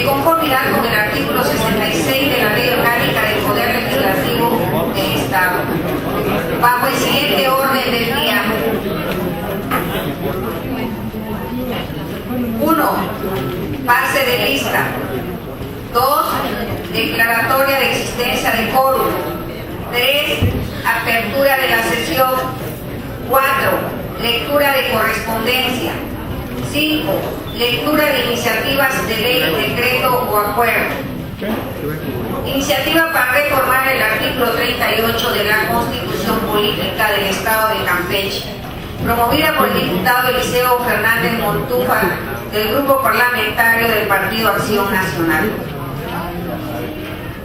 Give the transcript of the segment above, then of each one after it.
De conformidad con el artículo 66 de la Ley Orgánica del Poder Legislativo del Estado. Bajo el siguiente orden del día. 1. Pase de lista. 2. Declaratoria de existencia de quórum. 3. Apertura de la sesión. 4. Lectura de correspondencia. 5. Lectura de iniciativas de ley, decreto o acuerdo. Iniciativa para reformar el artículo 38 de la Constitución Política del Estado de Campeche, promovida por el diputado Eliseo Fernández Montúfar, del Grupo Parlamentario del Partido Acción Nacional.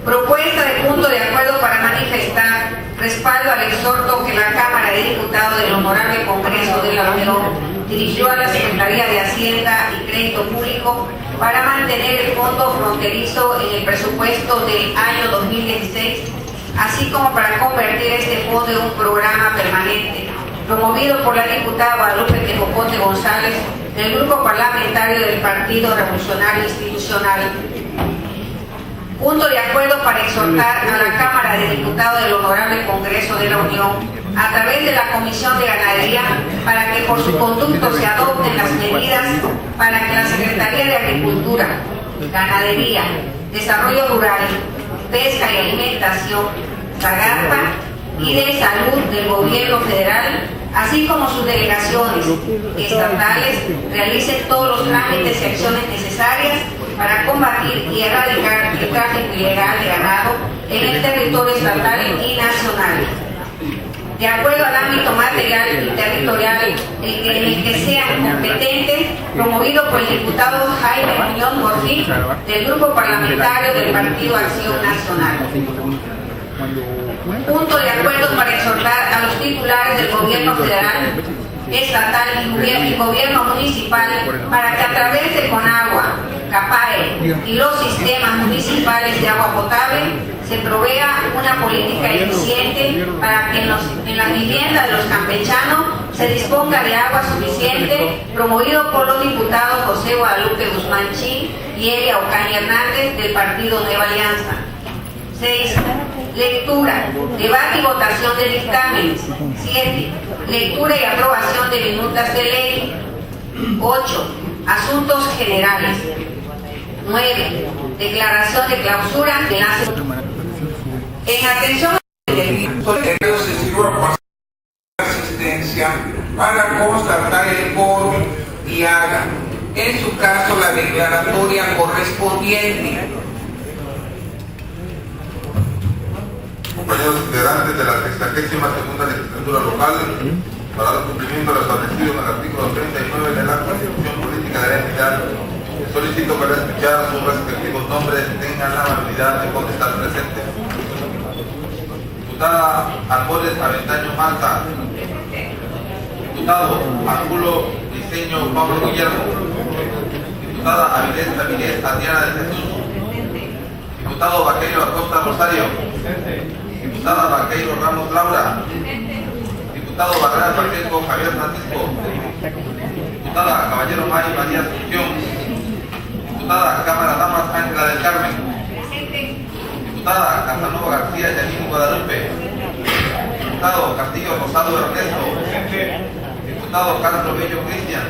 Propuesta de punto de acuerdo para manifestar respaldo al exhorto que la Cámara de Diputados del Honorable Congreso de la Unión dirigió a la Secretaría de Hacienda y Crédito Público para mantener el fondo fronterizo en el presupuesto del año 2016, así como para convertir este fondo en un programa permanente, promovido por la diputada Guadalupe Tejocote González, del Grupo Parlamentario del Partido Revolucionario Institucional. Punto de acuerdo para exhortar a la Cámara de Diputados del Honorable Congreso de la Unión, a través de la Comisión de Ganadería, para que por su conducto se adopten las medidas para que la Secretaría de Agricultura, Ganadería, Desarrollo Rural, Pesca y Alimentación, SAGARPA y de Salud del Gobierno Federal, así como sus delegaciones estatales, realicen todos los trámites y acciones necesarias para combatir y erradicar el tráfico ilegal de ganado en el territorio estatal y nacional, de acuerdo al ámbito material y territorial en el que sean competentes, promovido por el diputado Jaime Muñoz Morfín, del Grupo Parlamentario del Partido Acción Nacional. Punto de acuerdo para exhortar a los titulares del gobierno federal, estatal y gobierno municipal para que a través de CONAGUA, CAPAE y los sistemas municipales de agua potable se provea una política eficiente para que en las viviendas de los campechanos se disponga de agua suficiente, promovido por los diputados José Guadalupe Guzmán Chin y Elia Ocaña Hernández del Partido Nueva Alianza. 6. Lectura, debate y votación de dictámenes. 7. Lectura y aprobación de minutas de ley. 8. Asuntos generales. 9. Declaración de clausura de la en atención asistencia para constatar el quórum y haga, en su caso, la declaratoria correspondiente. Compañeros integrantes de la 62ª legislatura local, para el cumplimiento de lo establecido en el artículo 39 de la Constitución Política de la entidad, solicito para escuchar sus respectivos nombres tengan la amabilidad de contestar presente. Diputada Arbores Aventaño Mata. Diputado Angulo Diseño Pablo Guillermo. Diputada Avilés Adriana de Jesús. Diputado Vaqueiro Acosta Rosario. Diputada Vaqueiro Ramos Laura. Diputado Barrera Pacheco Javier Francisco. Diputada Caballero May María Asunción. Diputada Cámara Damas Ángela del Carmen. Diputada Casanova García Yanini Guadalupe. Diputado Castillo Rosado Ernesto. Diputado Carlos Bello Cristian.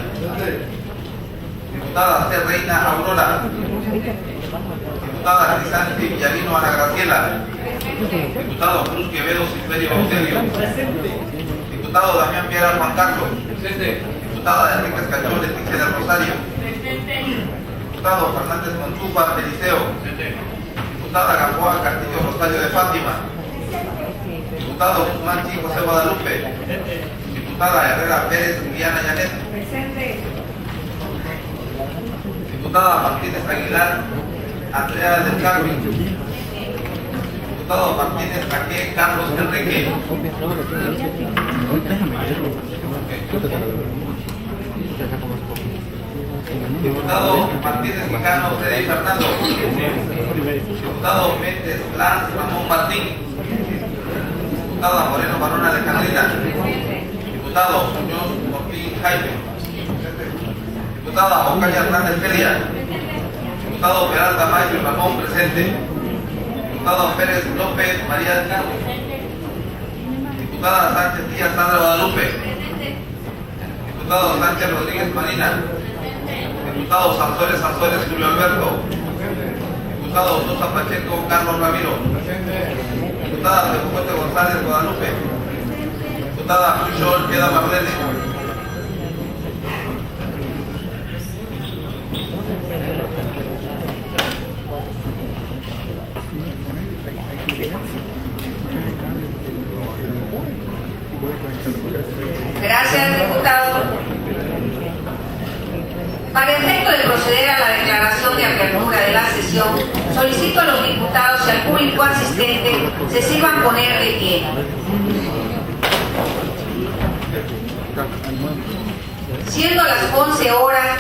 Diputada C. Reina Aurora. Diputada Crisanti Villarino Ana Graciela. Diputado Cruz Quevedo Silverio Auxilio. Diputado Damián Piera Juan Carlos. Diputada Enrique Cachón Leticia del Rosario. Diputado Fernández Montúfar Eliseo. Diputada Gamboa Castillo Rosario de Fátima. Diputado Guzmán Chi José Guadalupe. Diputada Herrera Pérez Viviana Yanet. Diputada Martínez Aguilar Andrea del Carmen. Diputado Martínez Jaque Carlos Enrique. Diputado Martínez Quijano Freddy Fernando. Diputado Méndez Lanz Ramón Martín. Diputada Moreno Barona de Carrera. Diputado Muñoz Ortiz Jaime. Diputada Ocaña Hernández Feria. Diputado Peralta Mayo Ramón, presente. Diputado Pérez López María del Carmen. Diputada Sánchez Díaz Sandra Guadalupe. Diputado Sánchez Rodríguez Marina. Diputado Sanzueles Julio Alberto. Diputado Sosa Pacheco Carlos Ramiro. Diputada Teofuente González Guadalupe. Diputada Puyol Queda Marlene. Gracias, diputado. Para efecto de proceder a la declaración de apertura de la sesión, solicito a los diputados y al público asistente se sirvan poner de pie. Siendo las 11 horas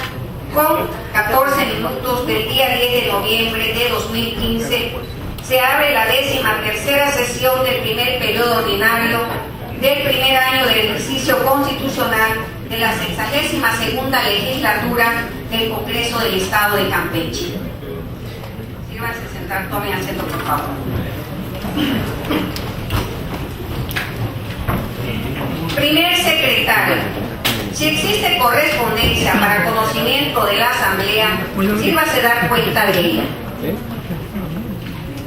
con 14 minutos del día 10 de noviembre de 2015, se abre la 13ª sesión del primer periodo ordinario del primer año del ejercicio constitucional de la 62ª legislatura del Congreso del Estado de Campeche. Sírvanse a sentar, tomen asiento, por favor. Primer secretario. Si existe correspondencia para conocimiento de la Asamblea, sírvase dar cuenta de ella.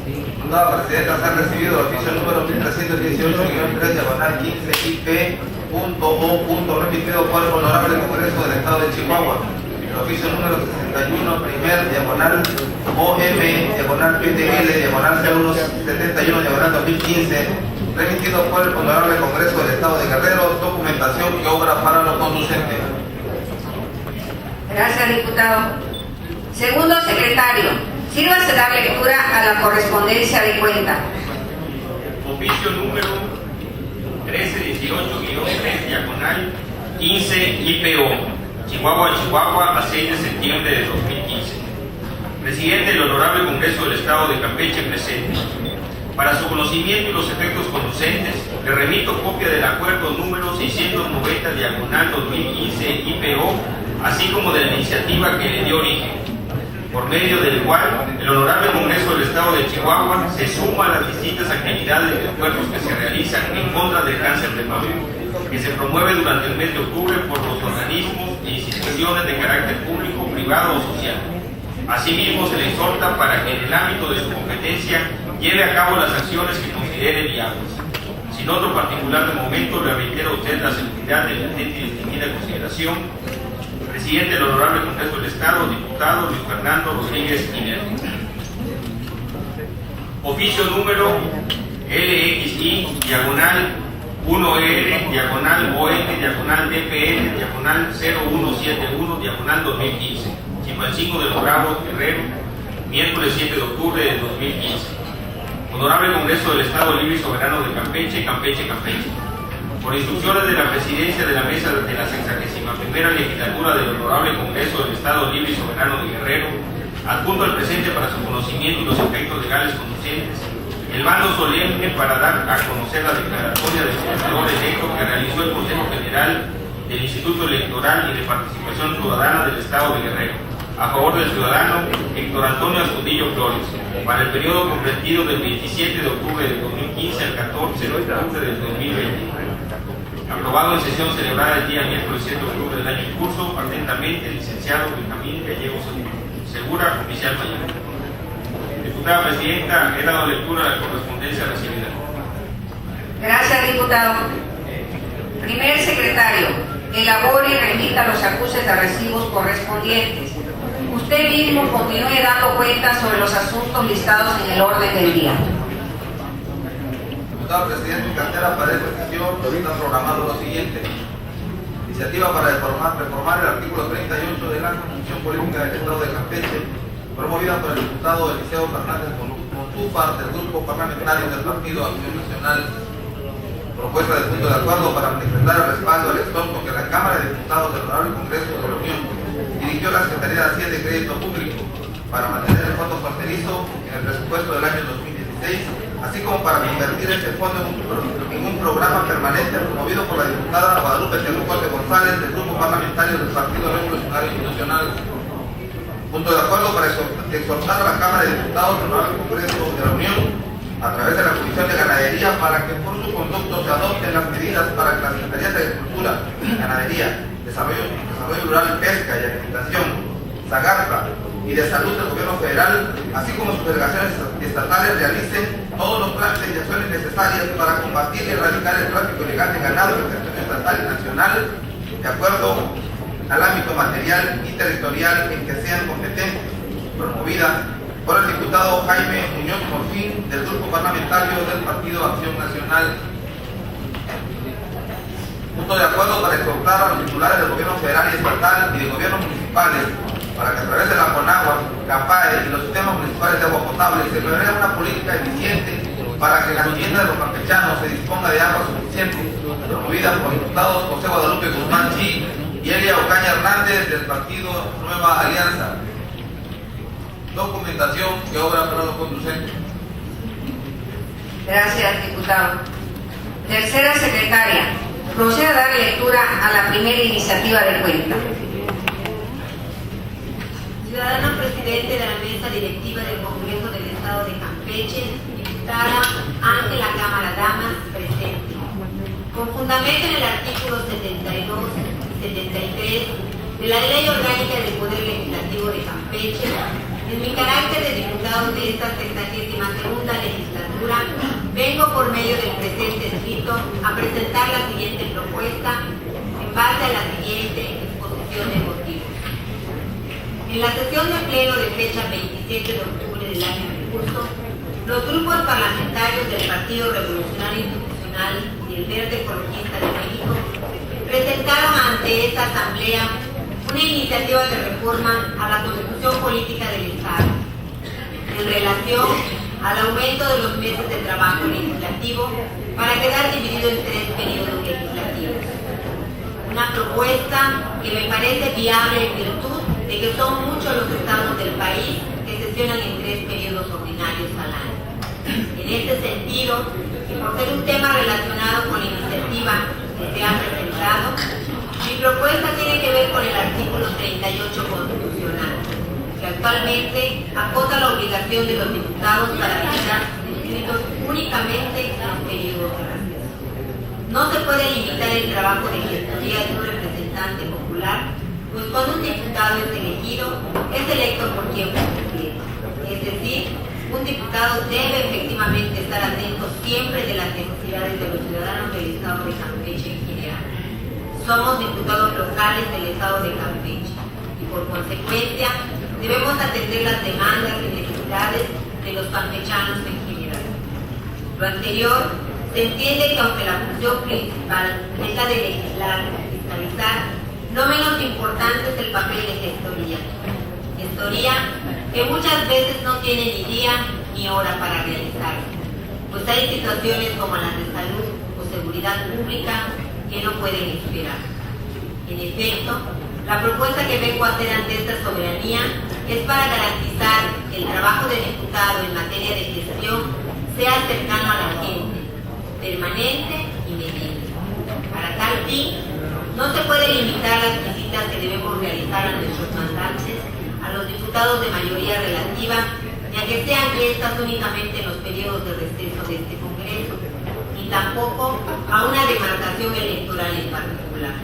Diputada Presidenta, se ha recibido el oficio número 1318-3 diagonal 15 IP.O. remitido por el Honorable Congreso del Estado de Chihuahua. El oficio número 61 primer diagonal OM diagonal PTL diagonal 0171 diagonal 2015 remitido por el Honorable Congreso del Estado de Guerrero, documentación y obra para lo conducente. Gracias, diputado. Segundo secretario, sírvase dar lectura a la correspondencia de cuenta. Oficio número 1318-3 diagonal 15 IPO, Chihuahua, a 6 de septiembre de 2015. Presidente del Honorable Congreso del Estado de Campeche, presente. Para su conocimiento y los efectos conducentes, le remito copia del acuerdo número 690 diagonal 2015 IPO, así como de la iniciativa que le dio origen, por medio del cual el Honorable Congreso del Estado de Chihuahua se suma a las distintas actividades y esfuerzos que se realizan en contra del cáncer de mama, que se promueve durante el mes de octubre por los organismos e instituciones de carácter público, privado o social. Asimismo, se le exhorta para que en el ámbito de su competencia lleve a cabo las acciones que considere viables. Sin otro particular de momento, le reitero a usted la seguridad de la atenta y distinguida consideración. Presidente del Honorable Congreso del Estado, diputado Luis Fernando Rodríguez Inerti. Oficio número LXI, diagonal 1R, diagonal ON, diagonal DPN, diagonal 0171, diagonal 2015. Chilpancingo de los Bravos, Guerrero, miércoles 7 de octubre de 2015. Honorable Congreso del Estado Libre y Soberano de Campeche, Campeche. Por instrucciones de la Presidencia de la Mesa de la 61ª Legislatura del Honorable Congreso del Estado Libre y Soberano de Guerrero, adjunto al presente para su conocimiento y los efectos legales conducentes, el mando solemne para dar a conocer la declaratoria del senador electo que realizó el Consejo General del Instituto Electoral y de Participación Ciudadana del Estado de Guerrero, a favor del ciudadano Héctor Antonio Astudillo Flores, para el periodo comprendido del 27 de octubre de 2015 al 14 de octubre del 2020. Aprobado en sesión celebrada el día miércoles 7 de octubre del año en curso, atentamente el licenciado Benjamín Gallegos Segura, oficial mayor. Diputada Presidenta, he dado lectura a la correspondencia recibida. Gracias, diputado. Primer secretario, elabore y remita los acuses de recibos correspondientes. Usted mismo continúe dando cuenta sobre los asuntos listados en el orden del día. Diputado Presidente, en cartera para esta sesión está programado lo siguiente: iniciativa para reformar el artículo 38 de la Constitución Política del Estado de Campeche, promovida por el diputado Eliseo Fernández Montúfar del Grupo Parlamentario del Partido Acción Nacional. Propuesta de punto de acuerdo para manifestar el respaldo al exhorto que la Cámara de Diputados del Honorable Congreso de la Unión dirigió a la Secretaría de Hacienda y Crédito Público para mantener el fondo fronterizo en el presupuesto del año 2016, así como para invertir este fondo en un programa permanente promovido por la diputada Guadalupe Teofuente González del Grupo Parlamentario del Partido Revolucionario Institucional. Punto de acuerdo para exhortar a la Cámara de Diputados del Congreso de la Unión, a través de la Comisión de Ganadería, para que por su conducto se adopten las medidas para que las Secretarías de Agricultura, Ganadería, Desarrollo Rural, Pesca y Alimentación, Zagarpa y de Salud del Gobierno Federal, así como sus delegaciones estatales, realicen todos los planes y acciones necesarias para combatir y erradicar el tráfico ilegal de ganado en territorio estatal y nacional, de acuerdo al ámbito material y territorial en que sean competentes, promovida por el diputado Jaime Muñoz Morfín, del Grupo Parlamentario del Partido Acción Nacional. Punto de acuerdo para exhortar a los titulares del gobierno federal y estatal y de gobiernos municipales para que a través de la CONAGUA, CAPAE y los sistemas municipales de agua potable se prevea una política eficiente para que la vivienda de los campechanos se disponga de agua suficiente, promovida por diputados José Guadalupe Guzmán Chi y Elia Ocaña Hernández del Partido Nueva Alianza. Documentación que obra para lo conducente. Gracias, diputado. Tercera secretaria, proceda a dar lectura a la primera iniciativa de cuenta. Ciudadano presidente de la mesa directiva del Congreso del Estado de Campeche, diputada Ángela Cámara Damas, presente. Con fundamento en el artículo 72 y 73 de la Ley Orgánica del Poder Legislativo de Campeche, en mi carácter de diputado de esta 62ª legislatura, vengo por medio del presente escrito a presentar la siguiente propuesta en base a la siguiente exposición de motivos. En la sesión de pleno de fecha 27 de octubre del año en curso, los grupos parlamentarios del Partido Revolucionario Institucional y el Verde Ecologista de México presentaron ante esta asamblea una iniciativa de reforma a la Constitución Política del Estado en relación al aumento de los meses de trabajo legislativo para quedar dividido en 3 periodos legislativos. Una propuesta que me parece viable en virtud de que son muchos los estados del país que sesionan en 3 periodos ordinarios al año. En este sentido, y por ser un tema relacionado con la iniciativa que se ha presentado, mi propuesta tiene que ver con el artículo 38 constitucional, que actualmente acota la obligación de los diputados para visitar sus distritos únicamente en los periodos de receso. No se puede limitar el trabajo de gestoría de un representante popular, pues cuando un diputado es elegido, es electo por tiempo completo. Es decir, un diputado debe efectivamente estar atento siempre de las necesidades de los ciudadanos del Estado de Campeche en general. Somos diputados locales del Estado de Campeche y por consecuencia debemos atender las demandas y necesidades de los campechanos en general. Lo anterior se entiende que aunque la función principal es la de legislar y fiscalizar, no menos importante es el papel de gestoría. Gestoría que muchas veces no tiene ni día ni hora para realizar, pues hay situaciones como las de salud o seguridad pública que no pueden esperar. En efecto, la propuesta que vengo a hacer ante esta soberanía es para garantizar que el trabajo del diputado en materia de gestión sea cercano a la gente, permanente y medible. Para tal fin, no se puede limitar las visitas que debemos realizar a nuestros mandantes, a los diputados de mayoría relativa, ya que sean estas únicamente en los periodos de receso de este Congreso, y tampoco a una demarcación electoral en particular.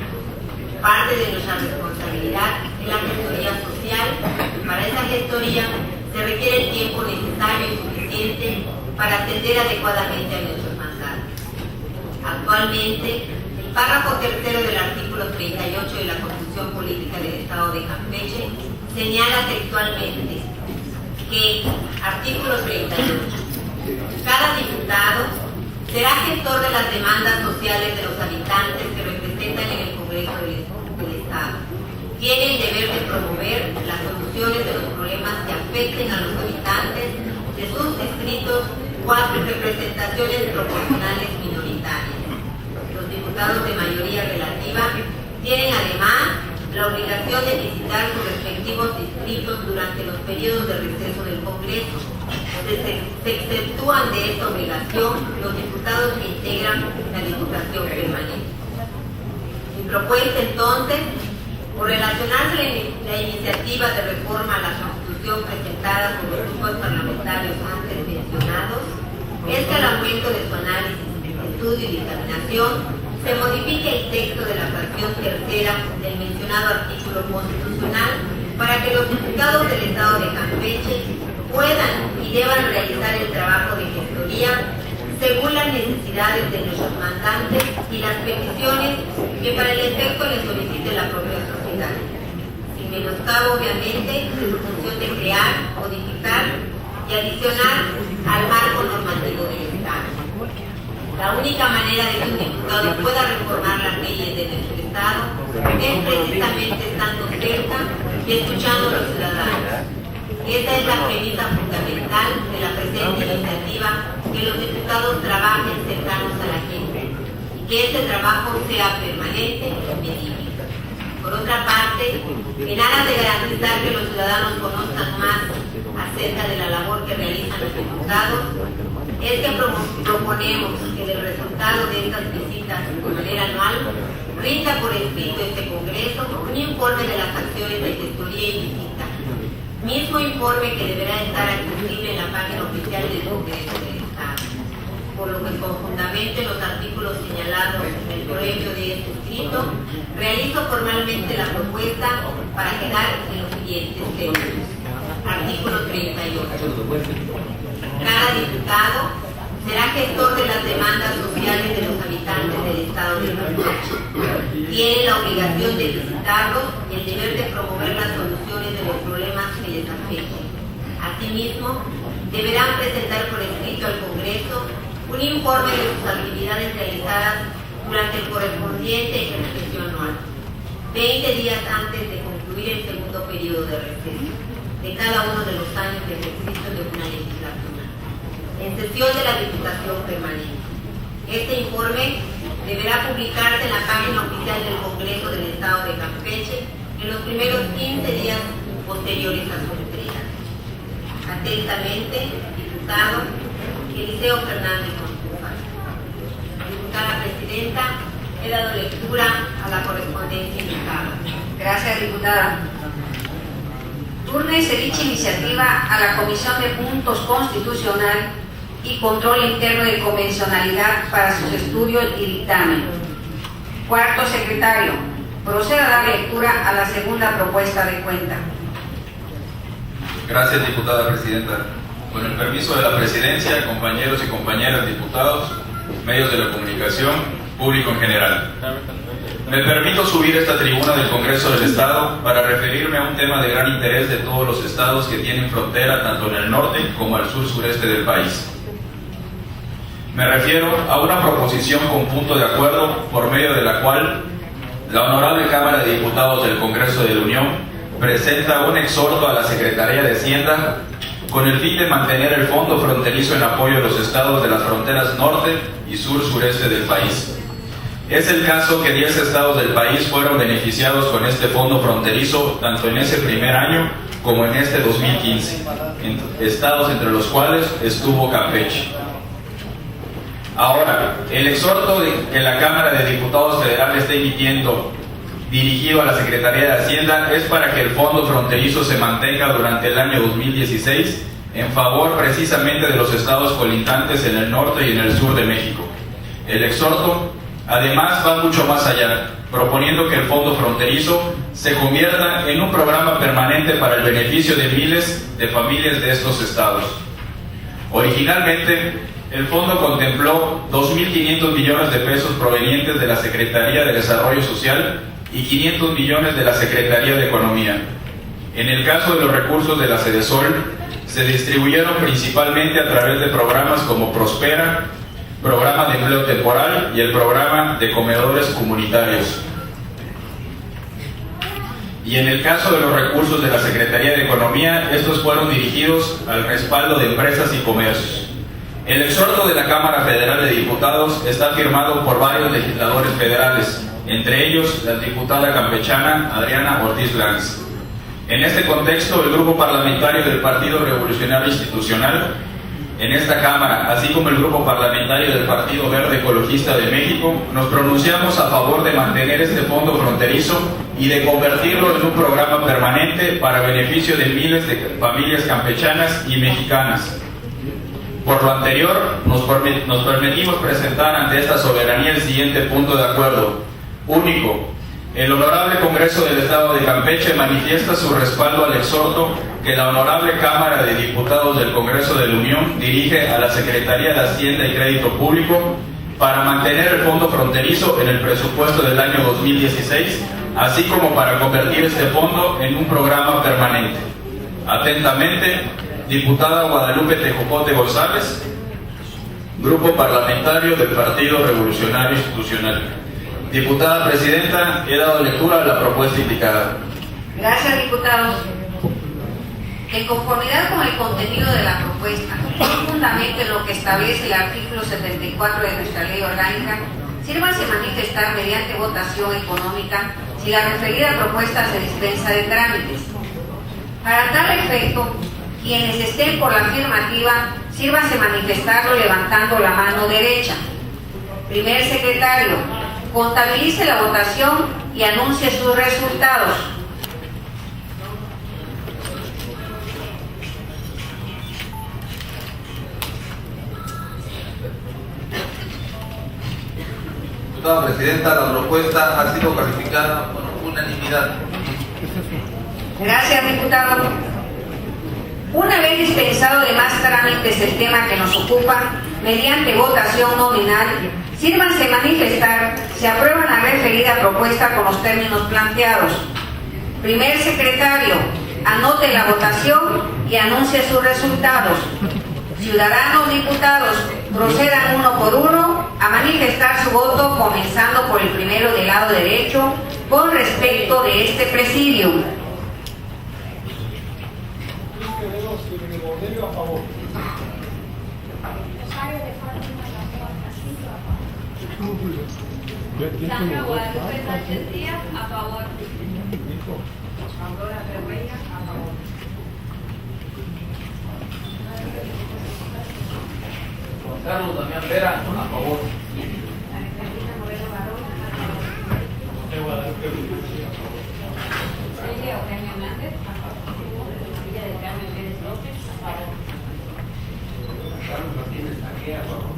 Parte de nuestra responsabilidad es la gestoría social, y para esa gestoría se requiere el tiempo necesario y suficiente para atender adecuadamente a nuestros mandatos. Actualmente, el párrafo 3º del artículo 38 de la Constitución Política del Estado de Campeche señala textualmente que, artículo 38, cada diputado será gestor de las demandas sociales de los habitantes que representan en el Congreso del Estado. Tiene el deber de promover las soluciones de los problemas que afecten a los habitantes de sus distritos o a sus representaciones proporcionales minoritarias. Los diputados de mayoría relativa tienen además la obligación de visitar sus respectivos distritos durante los periodos de receso del Congreso. Se exceptúan de esta obligación los diputados que integran la Diputación Permanente. Mi propuesta entonces Por relacionarse la iniciativa de reforma a la Constitución presentada por los grupos parlamentarios antes mencionados, es que al aumento de su análisis, estudio y dictaminación se modifique el texto de la fracción tercera del mencionado artículo constitucional para que los diputados del Estado de Campeche puedan y deban realizar el trabajo de gestoría según las necesidades de nuestros mandantes y las peticiones que para el efecto les solicite la propia sociedad, sin menoscabo obviamente de su función de crear, modificar y adicionar al marco normativo del Estado. La única manera de que un diputado pueda reformar las leyes de nuestro Estado es precisamente estando cerca y escuchando a los ciudadanos. Esa es la premisa fundamental de la presente iniciativa, que los diputados trabajen cercanos a la gente y que este trabajo sea permanente y medible. Por otra parte, en aras de garantizar que los ciudadanos conozcan más acerca de la labor que realizan los diputados, es que proponemos que del resultado de estas visitas de manera anual rinda por escrito este Congreso un informe de las acciones de gestoría y visita, mismo informe que deberá estar accesible en la página oficial del Congreso del Estado, por lo que con fundamento en los artículos señalados en el proyecto de este escrito, realizo formalmente la propuesta para quedar en los siguientes términos. Artículo 38. Cada diputado será gestor de las demandas sociales de los habitantes del Estado de Campeche. Tiene la obligación de visitarlos y el deber de promover las soluciones de los problemas que les afecten. Asimismo, deberán presentar por escrito al Congreso un informe de sus actividades realizadas durante el correspondiente ejercicio anual, 20 días antes de concluir el segundo periodo de receso de cada uno de los años de ejercicio de una legislatura, en sesión de la Diputación Permanente. Este informe deberá publicarse en la página oficial del Congreso del Estado de Campeche en los primeros 15 días posteriores a su entrega. Atentamente, diputado Eliseo Fernández Contufa. Diputada Presidenta, he dado lectura a la correspondencia indicada. Gracias, diputada. Túrnese dicha iniciativa a la Comisión de Puntos Constitucional y Control Interno de Convencionalidad para sus estudios y dictamen. Cuarto secretario, proceda a dar lectura a la segunda propuesta de cuenta. Gracias, diputada presidenta. Con el permiso de la presidencia, compañeros y compañeras diputados, medios de la comunicación, público en general. Me permito subir a esta tribuna del Congreso del Estado para referirme a un tema de gran interés de todos los estados que tienen frontera tanto en el norte como al sur-sureste del país. Me refiero a una proposición con punto de acuerdo por medio de la cual la Honorable Cámara de Diputados del Congreso de la Unión presenta un exhorto a la Secretaría de Hacienda con el fin de mantener el fondo fronterizo en apoyo a los estados de las fronteras norte y sur-sureste del país. Es el caso que 10 estados del país fueron beneficiados con este fondo fronterizo tanto en ese primer año como en este 2015, estados entre los cuales estuvo Campeche. Ahora, el exhorto que la Cámara de Diputados Federal está emitiendo dirigido a la Secretaría de Hacienda es para que el fondo fronterizo se mantenga durante el año 2016 en favor precisamente de los estados colindantes en el norte y en el sur de México. El exhorto además va mucho más allá, proponiendo que el fondo fronterizo se convierta en un programa permanente para el beneficio de miles de familias de estos estados. Originalmente, el fondo contempló 2.500 millones de pesos provenientes de la Secretaría de Desarrollo Social y 500 millones de la Secretaría de Economía. En el caso de los recursos de la Sedesol, se distribuyeron principalmente a través de programas como Prospera, Programa de Empleo Temporal y el Programa de Comedores Comunitarios. Y en el caso de los recursos de la Secretaría de Economía, estos fueron dirigidos al respaldo de empresas y comercios. El exhorto de la Cámara Federal de Diputados está firmado por varios legisladores federales, entre ellos la diputada campechana Adriana Ortiz Lanz. En este contexto, el Grupo Parlamentario del Partido Revolucionario Institucional en esta Cámara, así como el Grupo Parlamentario del Partido Verde Ecologista de México, nos pronunciamos a favor de mantener este fondo fronterizo y de convertirlo en un programa permanente para beneficio de miles de familias campechanas y mexicanas. Por lo anterior, nos permitimos presentar ante esta soberanía el siguiente punto de acuerdo. Único. El Honorable Congreso del Estado de Campeche manifiesta su respaldo al exhorto que la Honorable Cámara de Diputados del Congreso de la Unión dirige a la Secretaría de Hacienda y Crédito Público para mantener el fondo fronterizo en el presupuesto del año 2016, así como para convertir este fondo en un programa permanente. Atentamente, diputada Guadalupe Tejocote González, Grupo Parlamentario del Partido Revolucionario Institucional. Diputada Presidenta, he dado lectura a la propuesta indicada. Gracias, diputados. En conformidad con el contenido de la propuesta, fundamento en lo que establece el artículo 74 de nuestra ley orgánica, sírvase manifestar mediante votación económica si la referida propuesta se dispensa de trámites. Para tal efecto, quienes estén por la afirmativa, sírvase manifestarlo levantando la mano derecha. Primer secretario, contabilice la votación y anuncie sus resultados. Diputada Presidenta, la propuesta ha sido calificada por unanimidad. Gracias, diputado. Una vez dispensado de más trámites el tema que nos ocupa, mediante votación nominal, sírvanse manifestar si aprueban la referida propuesta con los términos planteados. Primer secretario, anote la votación y anuncie sus resultados. Ciudadanos diputados, procedan uno por uno a manifestar su voto, comenzando por el primero del lado derecho, con respecto de este presidium. Sandra Guadalupe Sánchez Díaz, a favor. Aurora Ferreira, a favor. Juan Carlos Damián Vera, a favor. Alejandrina Moreno Barón, a favor. Celia Eugenia Hernández, a favor. María del Carmen Pérez López, a favor. Carlos Martínez Aguía, a favor.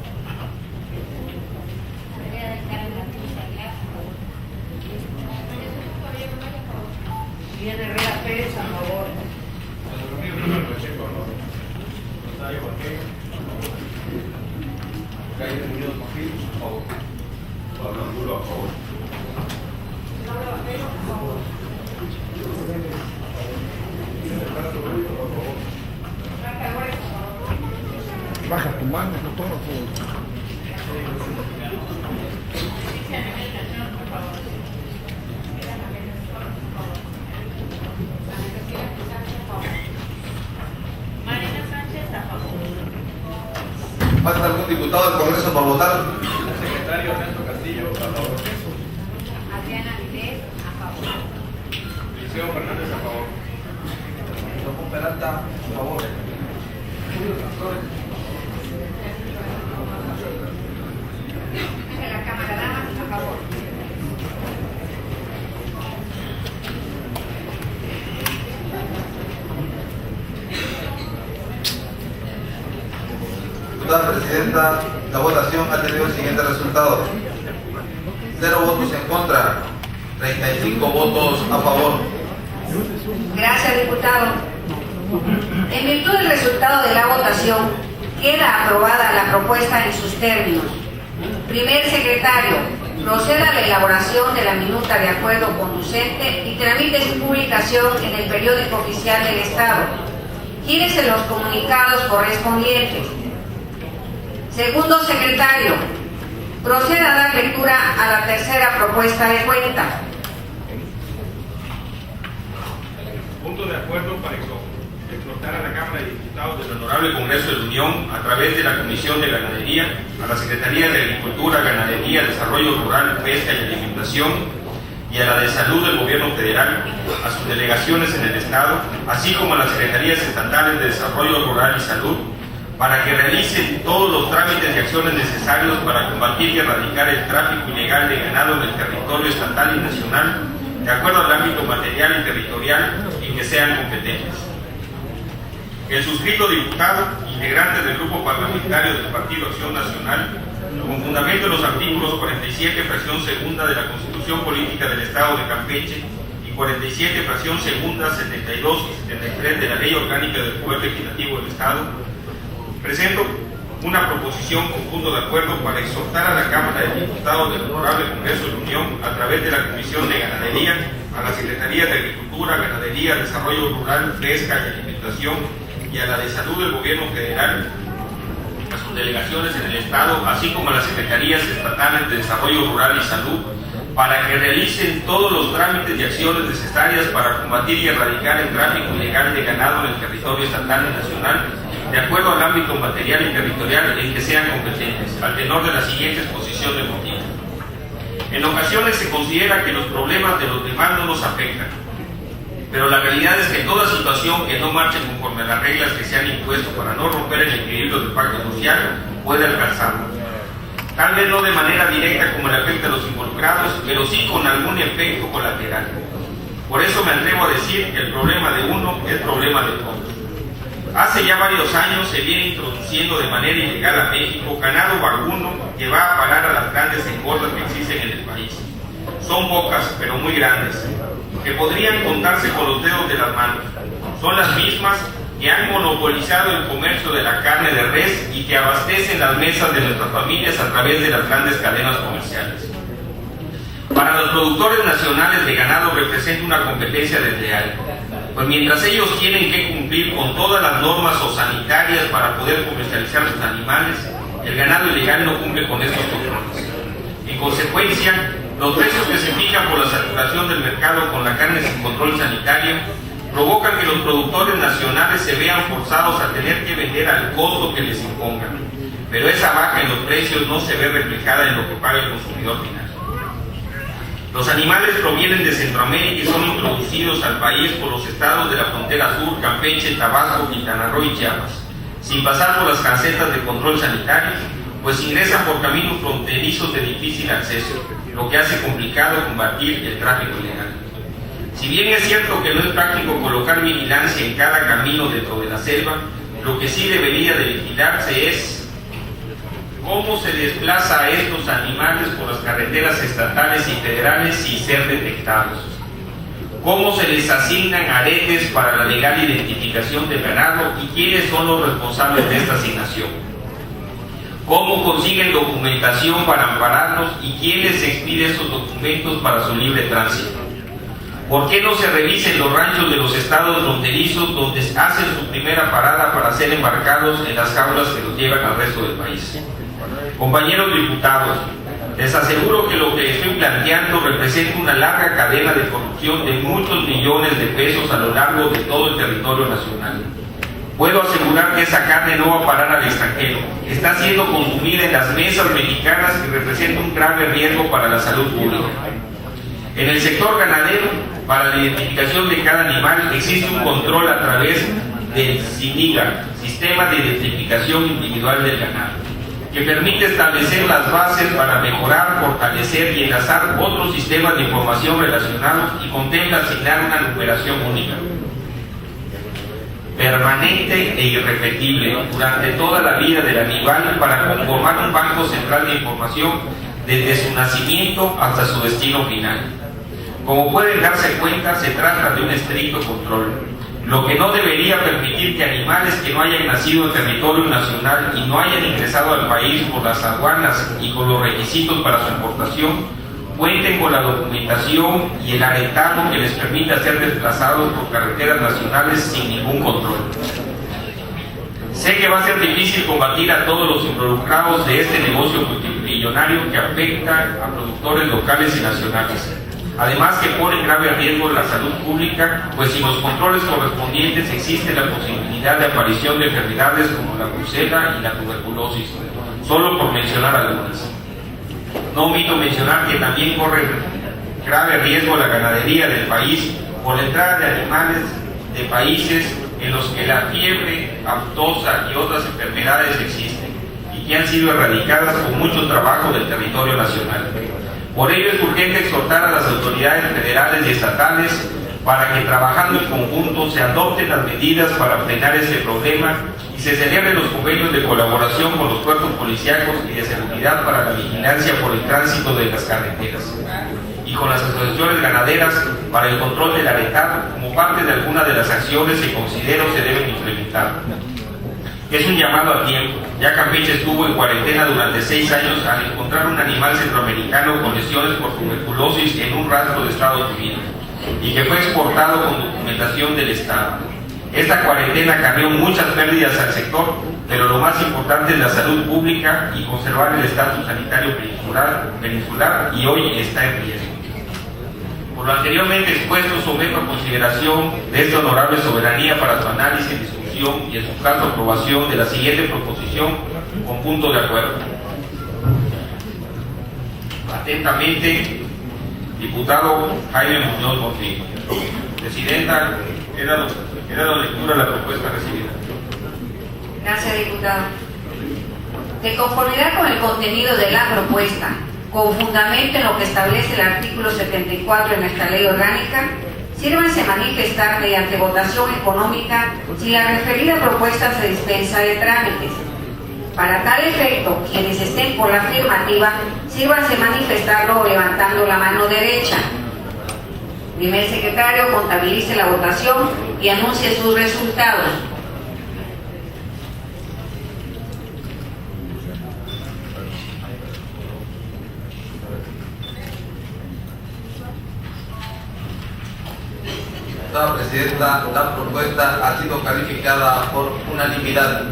María del Carmen Martínez Aguilar, a favor. Bien Herrera Pérez, a favor. Calle Muñoz Mojil, a favor. Pablo Angulo, a favor. Laura Bajero, a favor. Blanca Álvarez, a favor. Baja tu mano, no todo. Cristian Emel Cachón, a favor. Ana Cristina Sánchez, a favor. Marina Sánchez, a favor. ¿Falta algún diputado del Congreso por votar? Secretario Ernesto Castillo, a favor. Adriana Videz, a favor. Liceo Fernández, a favor. Ramón Peralta, a favor. De la Cámara Damas, a favor. Diputada Presidenta, la votación ha tenido el siguiente resultado: 0 votos en contra, 35 votos a favor. Gracias, diputado. En virtud del resultado de la votación, queda aprobada la propuesta en sus términos. Primer secretario, proceda a la elaboración de la minuta de acuerdo conducente y tramite su publicación en el periódico oficial del Estado. Gírese los comunicados correspondientes. Segundo secretario, proceda a dar lectura a la tercera propuesta de cuenta. Punto de acuerdo para exhortar a la Cámara de Diputados del Honorable Congreso de la Unión, a través de la Comisión de Ganadería, a la Secretaría de Agricultura, Ganadería, Desarrollo Rural, Pesca y Alimentación y a la de Salud del Gobierno Federal, a sus delegaciones en el Estado, así como a las Secretarías Estatales de Desarrollo Rural y Salud, para que realicen todos los trámites y acciones necesarios para combatir y erradicar el tráfico ilegal de ganado en el territorio estatal y nacional, de acuerdo al ámbito material y territorial en que sean competentes. El suscrito diputado, integrante del grupo parlamentario del Partido Acción Nacional, con fundamento en los artículos 47, fracción segunda de la Constitución Política del Estado de Campeche y 47, fracción segunda, 72 y 73 de la Ley Orgánica del Poder Legislativo del Estado, presento una proposición con punto de acuerdo para exhortar a la Cámara de Diputados del Honorable Congreso de la Unión, a través de la Comisión de Ganadería, a la Secretaría de Agricultura, Ganadería, Desarrollo Rural, Pesca y Alimentación y a la de Salud del Gobierno Federal, a sus delegaciones en el Estado, así como a las Secretarías Estatales de Desarrollo Rural y Salud, para que realicen todos los trámites y acciones necesarias para combatir y erradicar el tráfico ilegal de ganado en el territorio estatal y nacional, de acuerdo al ámbito material y territorial en que sean competentes, al tenor de la siguiente exposición de motivos. En ocasiones se considera que los problemas de los demás no nos afectan, pero la realidad es que toda situación que no marche conforme a las reglas que se han impuesto para no romper el equilibrio del pacto social puede alcanzarlo. Tal vez no de manera directa como le afecta a los involucrados, pero sí con algún efecto colateral. Por eso me atrevo a decir que el problema de uno es problema de todos. Hace ya varios años se viene introduciendo de manera ilegal a México ganado vacuno que va a parar a las grandes engordas que existen en el país. Son pocas, pero muy grandes, que podrían contarse con los dedos de las manos. Son las mismas que han monopolizado el comercio de la carne de res y que abastecen las mesas de nuestras familias a través de las grandes cadenas comerciales. Para los productores nacionales de ganado representa una competencia desleal, pues mientras ellos tienen que cumplir con todas las normas sanitarias para poder comercializar sus animales, el ganado ilegal no cumple con estos controles. En consecuencia, los precios que se fijan por la saturación del mercado con la carne sin control sanitario provocan que los productores nacionales se vean forzados a tener que vender al costo que les impongan, pero esa baja en los precios no se ve reflejada en lo que paga el consumidor final. Los animales provienen de Centroamérica y son introducidos al país por los estados de la frontera sur, Campeche, Tabasco, Quintana Roo y Chiapas, sin pasar por las casetas de control sanitario, pues ingresan por caminos fronterizos de difícil acceso, lo que hace complicado combatir el tráfico ilegal. Si bien es cierto que no es práctico colocar vigilancia en cada camino dentro de la selva, lo que sí debería de vigilarse es cómo se desplaza a estos animales por las carreteras estatales y federales sin ser detectados, cómo se les asignan aretes para la legal identificación del ganado y quiénes son los responsables de esta asignación, cómo consiguen documentación para ampararlos y quiénes expiden esos documentos para su libre tránsito. ¿Por qué no se revisen los ranchos de los estados fronterizos donde hacen su primera parada para ser embarcados en las jaulas que los llevan al resto del país? Compañeros diputados, les aseguro que lo que estoy planteando representa una larga cadena de corrupción de muchos millones de pesos a lo largo de todo el territorio nacional. Puedo asegurar que esa carne no va a parar al extranjero, está siendo consumida en las mesas mexicanas y representa un grave riesgo para la salud pública. En el sector ganadero, para la identificación de cada animal existe un control a través del SINIGA, Sistema de Identificación Individual del Ganado, que permite establecer las bases para mejorar, fortalecer y enlazar otros sistemas de información relacionados y contempla asignar una numeración única, permanente e irrepetible durante toda la vida del animal para conformar un banco central de información desde su nacimiento hasta su destino final. Como pueden darse cuenta, se trata de un estricto control, lo que no debería permitir que animales que no hayan nacido en territorio nacional y no hayan ingresado al país por las aduanas y con los requisitos para su importación, cuenten con la documentación y el aretado que les permita ser desplazados por carreteras nacionales sin ningún control. Sé que va a ser difícil combatir a todos los involucrados de este negocio multimillonario que afecta a productores locales y nacionales. Además que pone en grave riesgo la salud pública, pues sin los controles correspondientes existe la posibilidad de aparición de enfermedades como la brucela y la tuberculosis, solo por mencionar algunas. No omito mencionar que también corre grave riesgo la ganadería del país por la entrada de animales de países en los que la fiebre aftosa y otras enfermedades existen y que han sido erradicadas con mucho trabajo del territorio nacional. Por ello es urgente exhortar a las autoridades federales y estatales para que trabajando en conjunto se adopten las medidas para frenar este problema y se celebren los convenios de colaboración con los cuerpos policíacos y de seguridad para la vigilancia por el tránsito de las carreteras y con las asociaciones ganaderas para el control del arenado como parte de alguna de las acciones que considero se deben implementar. Es un llamado a tiempo, ya Campeche estuvo en cuarentena durante 6 años al encontrar un animal centroamericano con lesiones por tuberculosis en un rastro de Estados Unidos y que fue exportado con documentación del Estado. Esta cuarentena acarreó muchas pérdidas al sector, pero lo más importante es la salud pública y conservar el estatus sanitario peninsular y hoy está en riesgo. Por lo anteriormente expuesto, someto a consideración de esta honorable soberanía para su análisis, discusión y en su caso aprobación de la siguiente proposición con punto de acuerdo. Atentamente, diputado Jaime Muñoz Bonfil. Presidenta, era la lectura de la propuesta recibida. Gracias, diputado. De conformidad con el contenido de la propuesta, con fundamento en lo que establece el artículo 74 de nuestra ley orgánica, sírvanse manifestar mediante votación económica si la referida propuesta se dispensa de trámites. Para tal efecto, quienes estén por la afirmativa, sírvanse manifestarlo levantando la mano derecha. Primer secretario, contabilice la votación y anuncie sus resultados. Señora Presidenta, la propuesta ha sido calificada por unanimidad.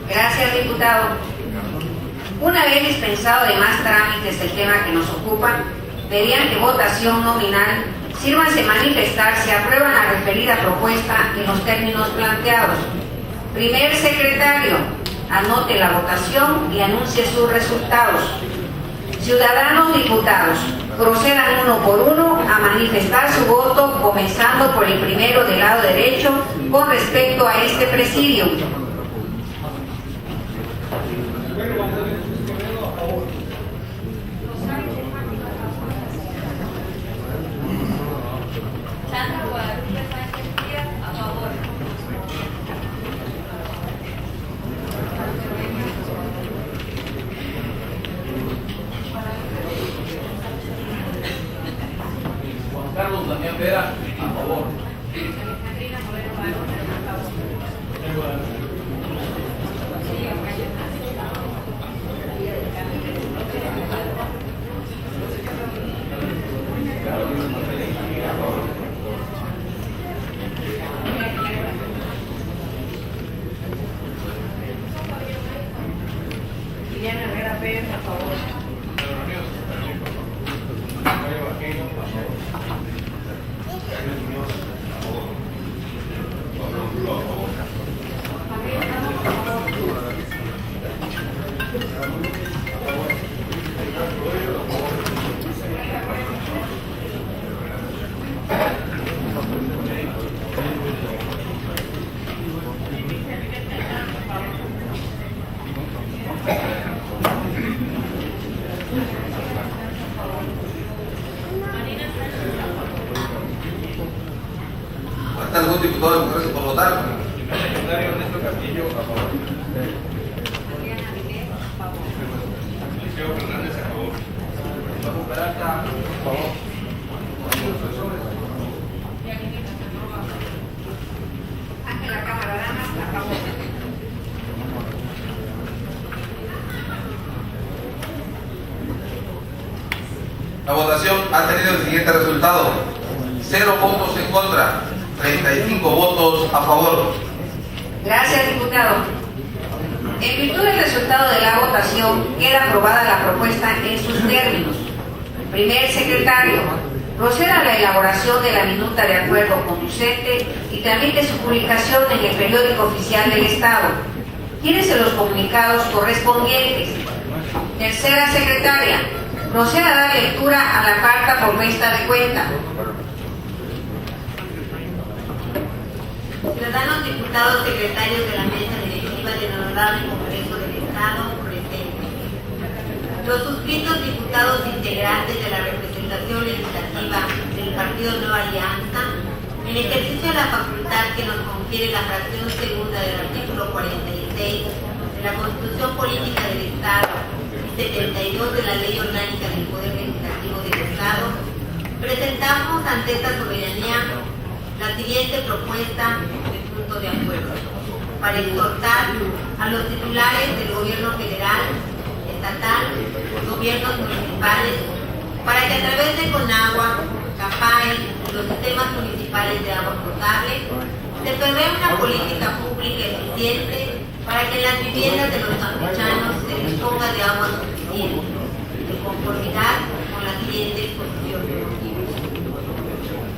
Gracias, diputado. Una vez dispensado de más trámites el tema que nos ocupa, mediante votación nominal, sírvanse manifestar si aprueban la referida propuesta en los términos planteados. Primer secretario, anote la votación y anuncie sus resultados. Ciudadanos diputados, procedan uno por uno a manifestar su voto, comenzando por el primero del lado derecho con respecto a este presidio. Carlos Damián Vera, a favor. ¿Falta algún diputado del Congreso por votar? Secretario Ernesto Castillo, a favor. Eliseo Fernández, a favor. Bajo Peralta, a favor. Ángela Cámara Damas, a favor. La votación ha tenido el siguiente resultado: 0 votos en contra, 35 votos a favor. Gracias, diputado. En virtud del resultado de la votación, queda aprobada la propuesta en sus términos. Primer secretario, proceda a la elaboración de la minuta de acuerdo conducente y tramite su publicación en el periódico oficial del Estado. Llénese los comunicados correspondientes. Tercera secretaria, proceda a dar lectura a la carta por muestra de cuenta. Ciudadanos diputados secretarios de la mesa directiva del Honorable Congreso del Estado presentes. Los suscritos diputados integrantes de la representación legislativa del Partido Nueva Alianza, en ejercicio de la facultad que nos confiere la fracción segunda del artículo 46 de la Constitución Política del Estado y 72 de la Ley Orgánica del Poder Legislativo del Estado, presentamos ante esta soberanía la siguiente propuesta de punto de acuerdo para exhortar a los titulares del gobierno federal, estatal, gobiernos municipales, para que a través de Conagua, CAPAE y los sistemas municipales de agua potable se prevé una política pública eficiente para que en las viviendas de los campechanos se disponga de agua suficiente, de conformidad con la siguiente exposición de motivos.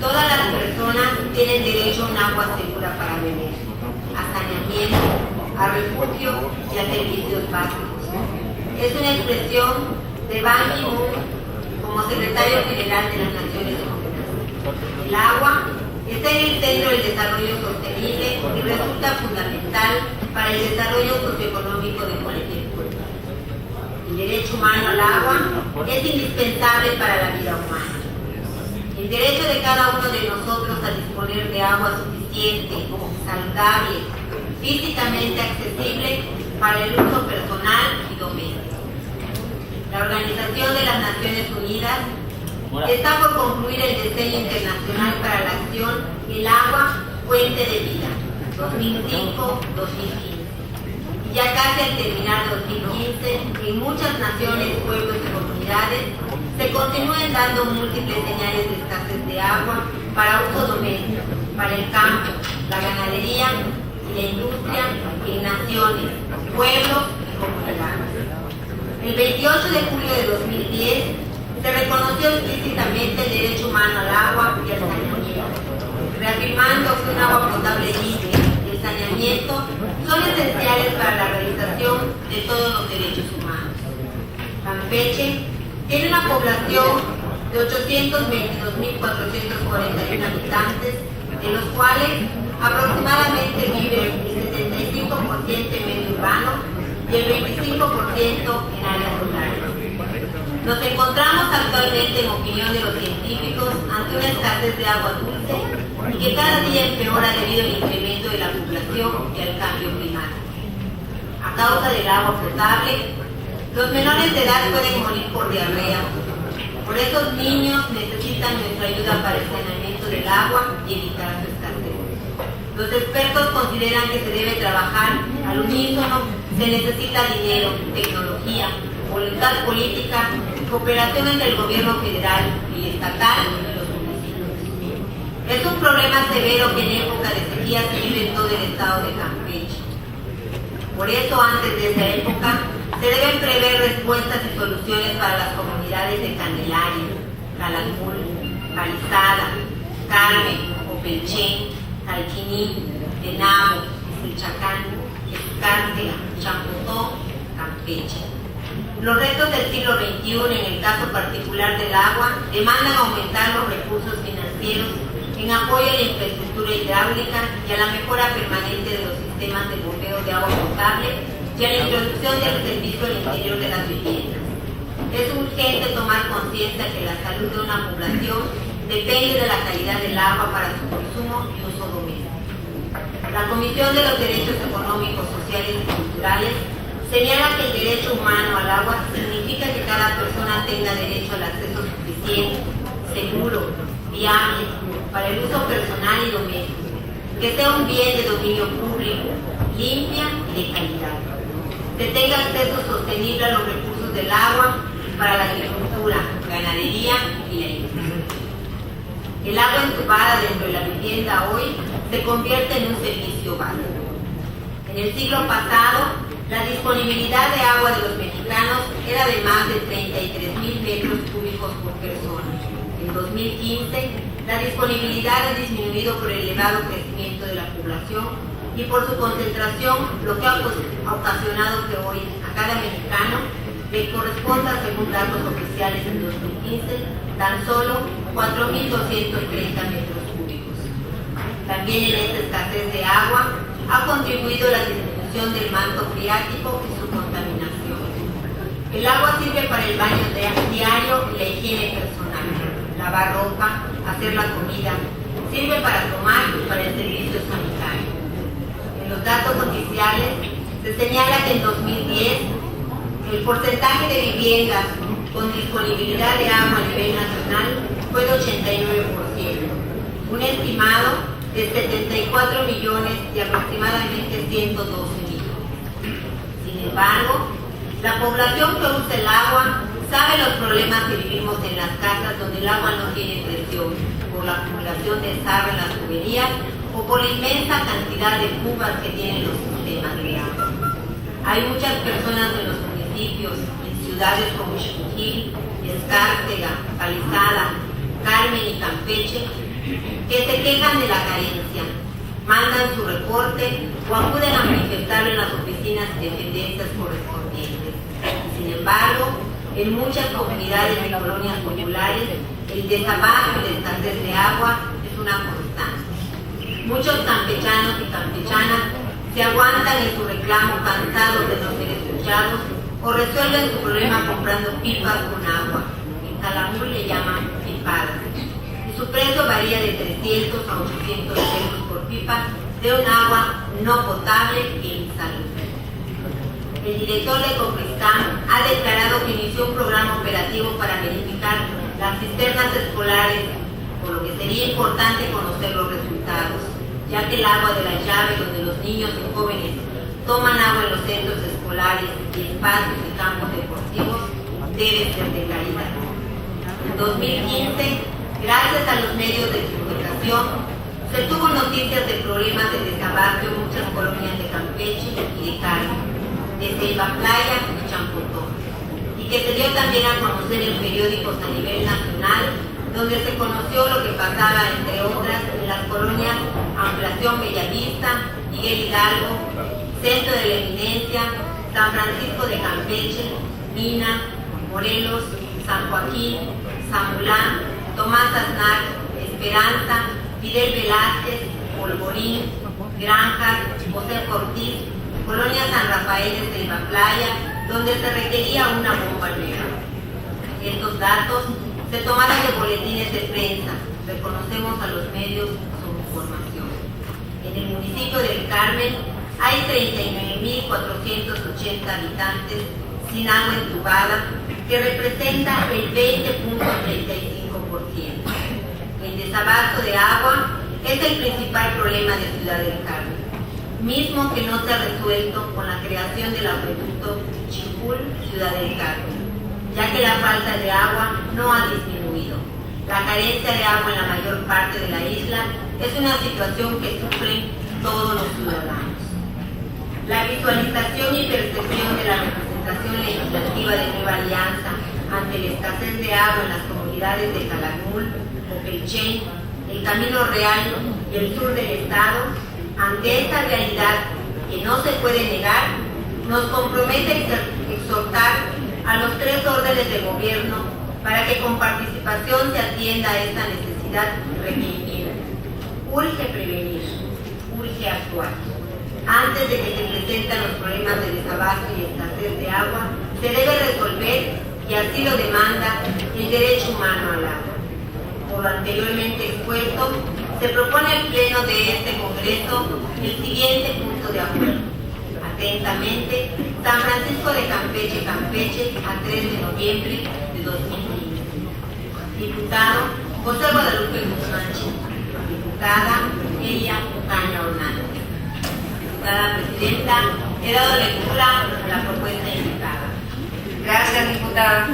Todas las personas tienen derecho a un agua segura para beber, a saneamiento, a refugio y a servicios básicos. Es una expresión de Ban Ki-moon como secretario general de las Naciones Unidas. El agua está en el centro del desarrollo sostenible y resulta fundamental para el desarrollo socioeconómico de cualquier pueblo. El derecho humano al agua es indispensable para la vida humana. El derecho de cada uno de nosotros a disponer de agua suficiente, saludable, físicamente accesible para el uso personal y doméstico. La Organización de las Naciones Unidas está por concluir el diseño internacional para la acción El agua, fuente de vida, 2005-2015. Y ya casi al terminar 2015, en muchas naciones, pueblos y comunidades se continúan dando múltiples señales de escasez de agua para uso doméstico, para el campo, la ganadería y la industria en naciones, pueblos y comunidades. El 28 de julio de 2010 se reconoció explícitamente el derecho humano al agua y al saneamiento, reafirmando que un agua potable libre y el saneamiento son esenciales para la realización de todos los derechos humanos. Campeche tiene una población de 822.441 habitantes, de los cuales aproximadamente viven el 75% en medio urbano y el 25% en áreas rurales. Nos encontramos actualmente, en opinión de los científicos, ante una escasez de agua dulce y que cada día empeora debido al incremento de la población y al cambio climático. A causa del agua potable, los menores de edad pueden morir por diarrea. Por eso los niños necesitan nuestra ayuda para el saneamiento del agua y evitar su escasez. Los expertos consideran que se debe trabajar al unísono, se necesita dinero, tecnología, voluntad política, cooperación entre el gobierno federal y estatal y los municipios. Es un problema severo que en época de sequía se vive en todo el estado de Campeche. Por eso, antes de esa época, se deben prever respuestas y soluciones para las comunidades de Candelaria, Calakmul, Palizada, Carmen, Opelchen, Calquiní, Tenabo, Silchacán, Escárcega, Champotó, Campeche. Los retos del siglo XXI, en el caso particular del agua, demandan aumentar los recursos financieros en apoyo a la infraestructura hidráulica y a la mejora permanente de los sistemas de bombeo de agua potable y a la introducción del servicio al interior de las viviendas. Es urgente tomar conciencia que la salud de una población depende de la calidad del agua para su consumo y uso doméstico. La Comisión de los Derechos Económicos, Sociales y Culturales señala que el derecho humano al agua significa que cada persona tenga derecho al acceso suficiente, seguro, viable, para el uso personal y doméstico, que sea un bien de dominio público, limpia y de calidad, que tenga acceso sostenible a los recursos del agua para la agricultura, ganadería y la industria. El agua entubada dentro de la vivienda hoy se convierte en un servicio básico. En el siglo pasado, la disponibilidad de agua de los mexicanos era de más de 33.000 metros cúbicos por persona. En 2015, la disponibilidad ha disminuido por el elevado crecimiento de la población y por su concentración, lo que ha ocasionado que hoy a cada mexicano le corresponda, según datos oficiales en 2015, tan solo 4.230 metros cúbicos. También en esta escasez de agua ha contribuido la disminución del manto freático y su contaminación. El agua sirve para el baño diario y la higiene personal, lavar ropa, hacer la comida, sirve para tomar y para el servicio sanitario. En los datos oficiales se señala que en 2010 el porcentaje de viviendas con disponibilidad de agua a nivel nacional fue de 89%, un estimado de 74 millones de aproximadamente 112 millones. Sin embargo, la población que usa el agua sabe los problemas que vivimos en las casas donde el agua no tiene presión, por la acumulación de sal en las tuberías o por la inmensa cantidad de cubas que tienen los sistemas de agua. Hay muchas personas en los municipios, en ciudades como Xujil, Escárcega, Palizada, Carmen y Campeche, que se quejan de la carencia, mandan su reporte o acuden a manifestarlo en las oficinas y dependencias correspondientes. Sin embargo, en muchas comunidades y colonias populares, el desabasto y la escasez de agua es una constante. Muchos campechanos y campechanas se aguantan en su reclamo cansados de no ser escuchados o resuelven su problema comprando pipas con agua. En Calakmul le llaman pipadas. Y su precio varía de 300 a 800 pesos por pipa de un agua no potable e insalubre. El director de Copristán ha declarado que inició un programa operativo para verificar las cisternas escolares, por lo que sería importante conocer los resultados, ya que el agua de la llave donde los niños y jóvenes toman agua en los centros escolares y espacios y campos deportivos debe ser de calidad. En 2015, gracias a los medios de comunicación, se tuvo noticias de problemas de desabasto en muchas colonias de Campeche y de Carmen, de Ceiba Playa y Champotón, y que se dio también a conocer en periódicos a nivel nacional, donde se conoció lo que pasaba, entre otras, en las colonias Ampliación Bellavista, Miguel Hidalgo, Centro de la Eminencia, San Francisco de Campeche, Mina, Morelos, San Joaquín, San Mulán, Tomás Aznar, Esperanza, Fidel Velázquez, Polvorín, Granjas, José Ortiz, Colonia San Rafael de Ceiba Playa, donde se requería una bomba nueva. Estos datos se tomaron de boletines de prensa, reconocemos a los medios su información. En el municipio del Carmen hay 39.480 habitantes sin agua entubada, que representa el 20.35%. El desabasto de agua es el principal problema de Ciudad del Carmen, mismo que no se ha resuelto con la creación del acueducto Chicul-Ciudad del Carmen, ya que la falta de agua no ha disminuido. La carencia de agua en la mayor parte de la isla es una situación que sufren todos los ciudadanos. La visualización y percepción de la representación legislativa de Nueva Alianza ante la escasez de agua en las comunidades de Calakmul, Popelchen, el Camino Real y el sur del estado, ante esta realidad que no se puede negar, nos compromete a exhortar a los tres órdenes de gobierno para que con participación se atienda a esta necesidad requerida. Urge prevenir, urge actuar. Antes de que se presenten los problemas de desabasto y escasez de agua, se debe resolver, y así lo demanda, el derecho humano al agua. Por lo anteriormente expuesto, se propone al Pleno de este Congreso el siguiente punto de acuerdo. Atentamente, San Francisco de Campeche, Campeche, a 3 de noviembre de 2015. Diputado José Guadalupe Guzmán Chico. Diputada Elia Ocaña Hernández. Diputada Presidenta, he dado lectura a la propuesta indicada. Gracias, diputada.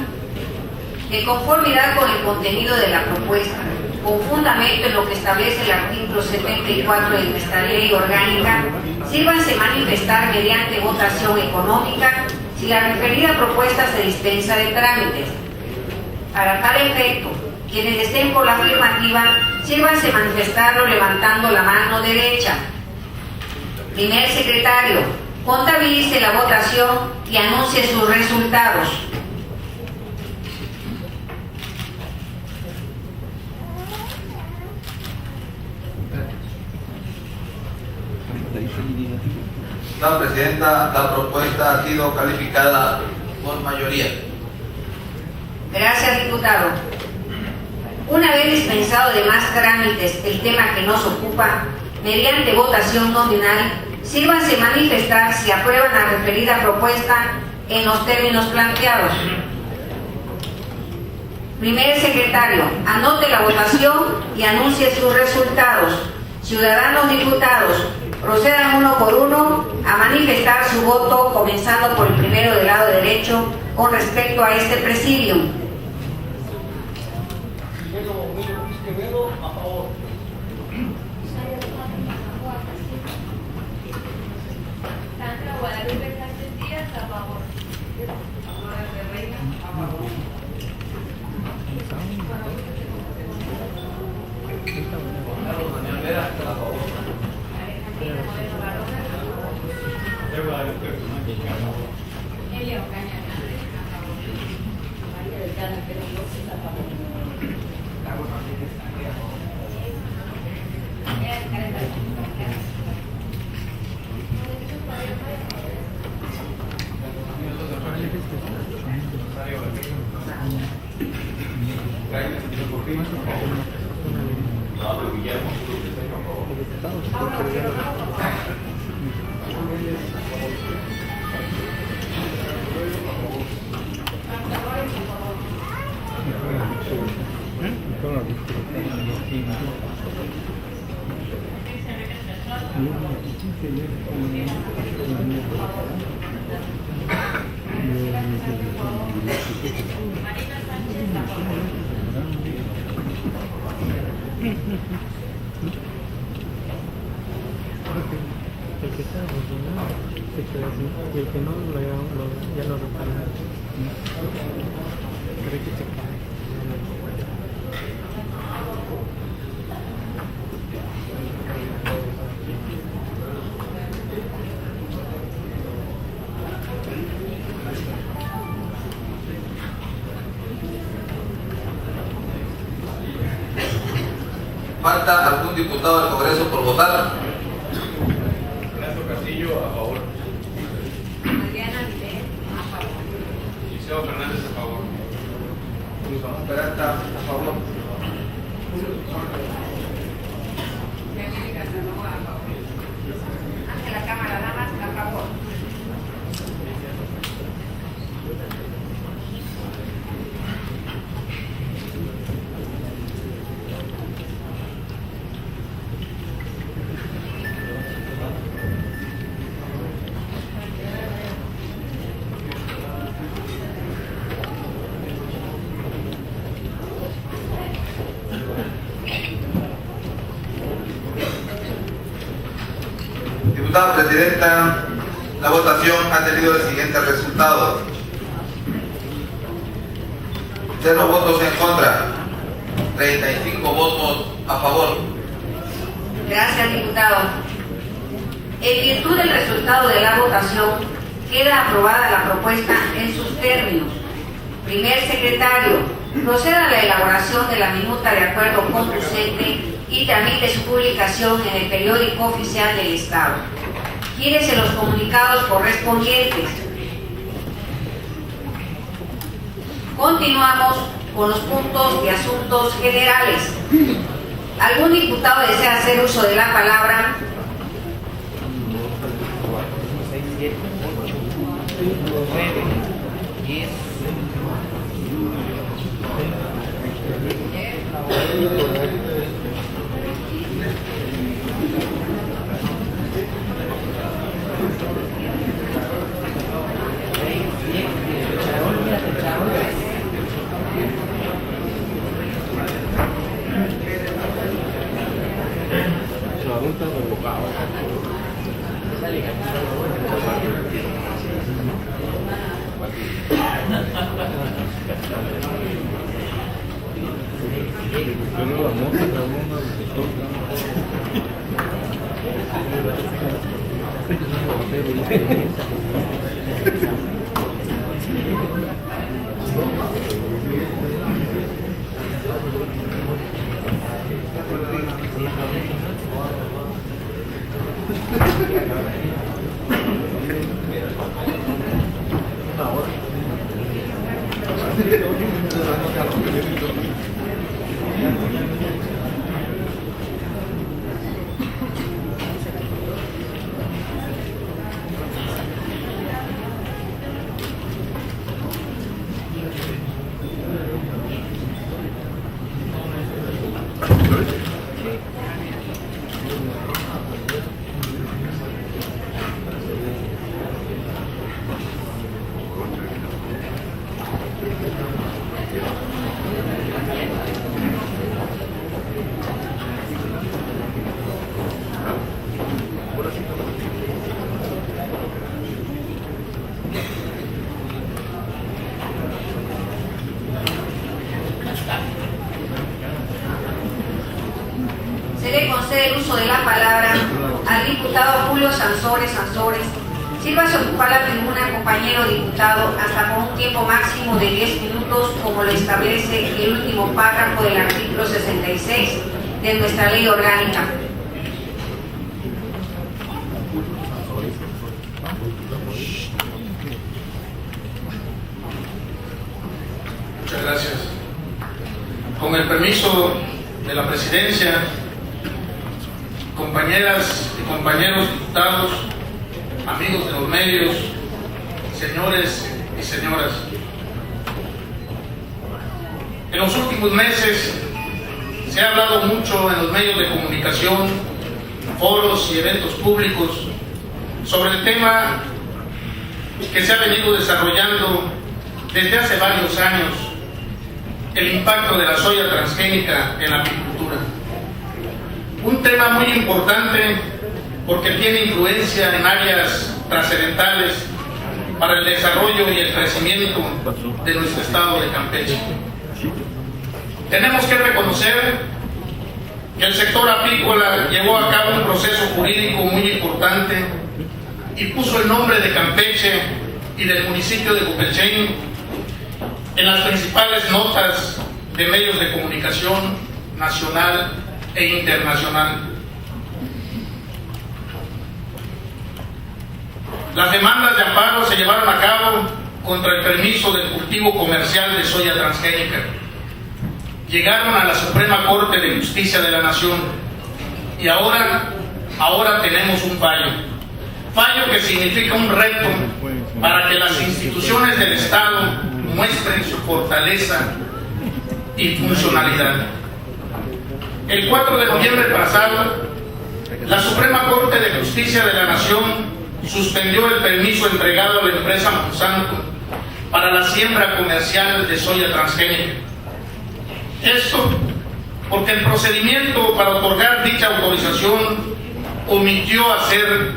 De conformidad con el contenido de la propuesta, con fundamento en lo que establece el artículo 74 de nuestra ley orgánica, sírvanse manifestar mediante votación económica si la referida propuesta se dispensa de trámites. Para tal efecto, quienes estén por la afirmativa, sírvanse manifestarlo levantando la mano derecha. Primer secretario, contabilice la votación y anuncie sus resultados. Señora Presidenta, la propuesta ha sido calificada por mayoría. Gracias, diputado. Una vez dispensado de más trámites el tema que nos ocupa, mediante votación nominal, sírvanse manifestar si aprueban la referida propuesta en los términos planteados. Primer secretario, anote la votación y anuncie sus resultados. Ciudadanos diputados, procedan uno por uno a manifestar su voto, comenzando por el primero del lado derecho con respecto a este presidium. Sandra Guadalupe Sánchez Díaz, a favor. Aurora Ferreira, a favor. Carlos Daniel Vera, a favor. Alejandrina Moreno Barona, Elia Ocaña Hernández, a favor. María del Carmen Pérez López, a favor. Carlos Martínez Tanque, a favor. El que está funcionando se queda así, y el que no ya lo repara. Pero que se cae. ¿Falta algún diputado del Congreso por votar? Ernesto Castillo, a favor. Adriana Vilés, a favor. Liceo Fernández, a favor. Luis Manuel Peralta, a favor. Yaneli Casanova, a favor. Ante la Cámara, damas, a favor. Diputada Presidenta, la votación ha tenido el siguiente resultado: 0 votos en contra, 35 votos a favor. Gracias, diputado. En virtud del resultado de la votación, queda aprobada la propuesta en sus términos. Primer secretario, proceda a la elaboración de la minuta de acuerdo conducente y tramite su publicación en el periódico oficial del Estado. Gírese los comunicados correspondientes. Continuamos con los puntos de asuntos generales. ¿Algún diputado desea hacer uso de la palabra? diputado Julio Sansores, sírvase ocupar la tribuna, compañero diputado, hasta por un tiempo máximo de 10 minutos, como lo establece el último párrafo del artículo 66 de nuestra ley orgánica. Muchas gracias. Con el permiso de la presidencia, compañeras y compañeros diputados, amigos de los medios, señores y señoras. En los últimos meses se ha hablado mucho en los medios de comunicación, foros y eventos públicos sobre el tema que se ha venido desarrollando desde hace varios años, el impacto de la soya transgénica en la apicultura. Un tema muy importante porque tiene influencia en áreas trascendentales para el desarrollo y el crecimiento de nuestro estado de Campeche. Tenemos que reconocer que el sector apícola llevó a cabo un proceso jurídico muy importante y puso el nombre de Campeche y del municipio de Copelchen en las principales notas de medios de comunicación nacional e internacional. Las demandas de amparo se llevaron a cabo contra el permiso del cultivo comercial de soya transgénica. Llegaron a la Suprema Corte de Justicia de la Nación y ahora tenemos un fallo que significa un reto para que las instituciones del Estado muestren su fortaleza y funcionalidad. El 4 de noviembre pasado, la Suprema Corte de Justicia de la Nación suspendió el permiso entregado a la empresa Monsanto para la siembra comercial de soya transgénica. Esto porque el procedimiento para otorgar dicha autorización omitió hacer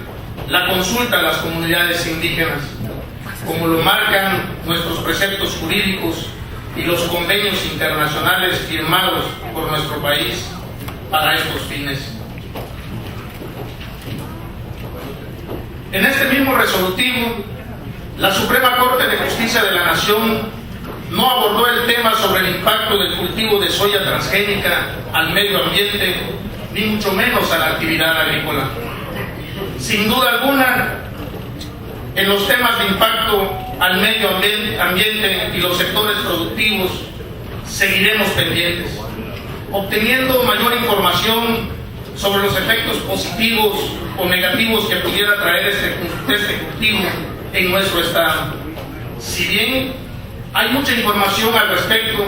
la consulta a las comunidades indígenas, como lo marcan nuestros preceptos jurídicos y los convenios internacionales firmados por nuestro país para estos fines. En este mismo resolutivo, la Suprema Corte de Justicia de la Nación no abordó el tema sobre el impacto del cultivo de soya transgénica al medio ambiente, ni mucho menos a la actividad agrícola. Sin duda alguna, en los temas de impacto al medio ambiente y los sectores productivos, seguiremos pendientes, obteniendo mayor información sobre los efectos positivos o negativos que pudiera traer este cultivo en nuestro estado. Si bien hay mucha información al respecto,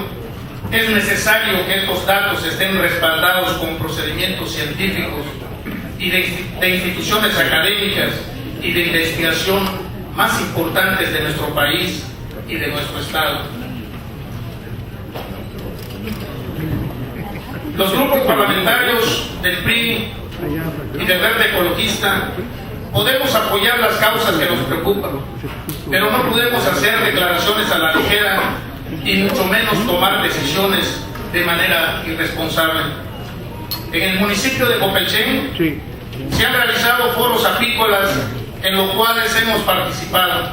es necesario que estos datos estén respaldados con procedimientos científicos y de instituciones académicas y de investigación más importantes de nuestro país y de nuestro estado. Los grupos parlamentarios del PRI y del Verde Ecologista podemos apoyar las causas que nos preocupan, pero no podemos hacer declaraciones a la ligera y mucho menos tomar decisiones de manera irresponsable. En el municipio de Copelchen se han realizado foros apícolas en los cuales hemos participado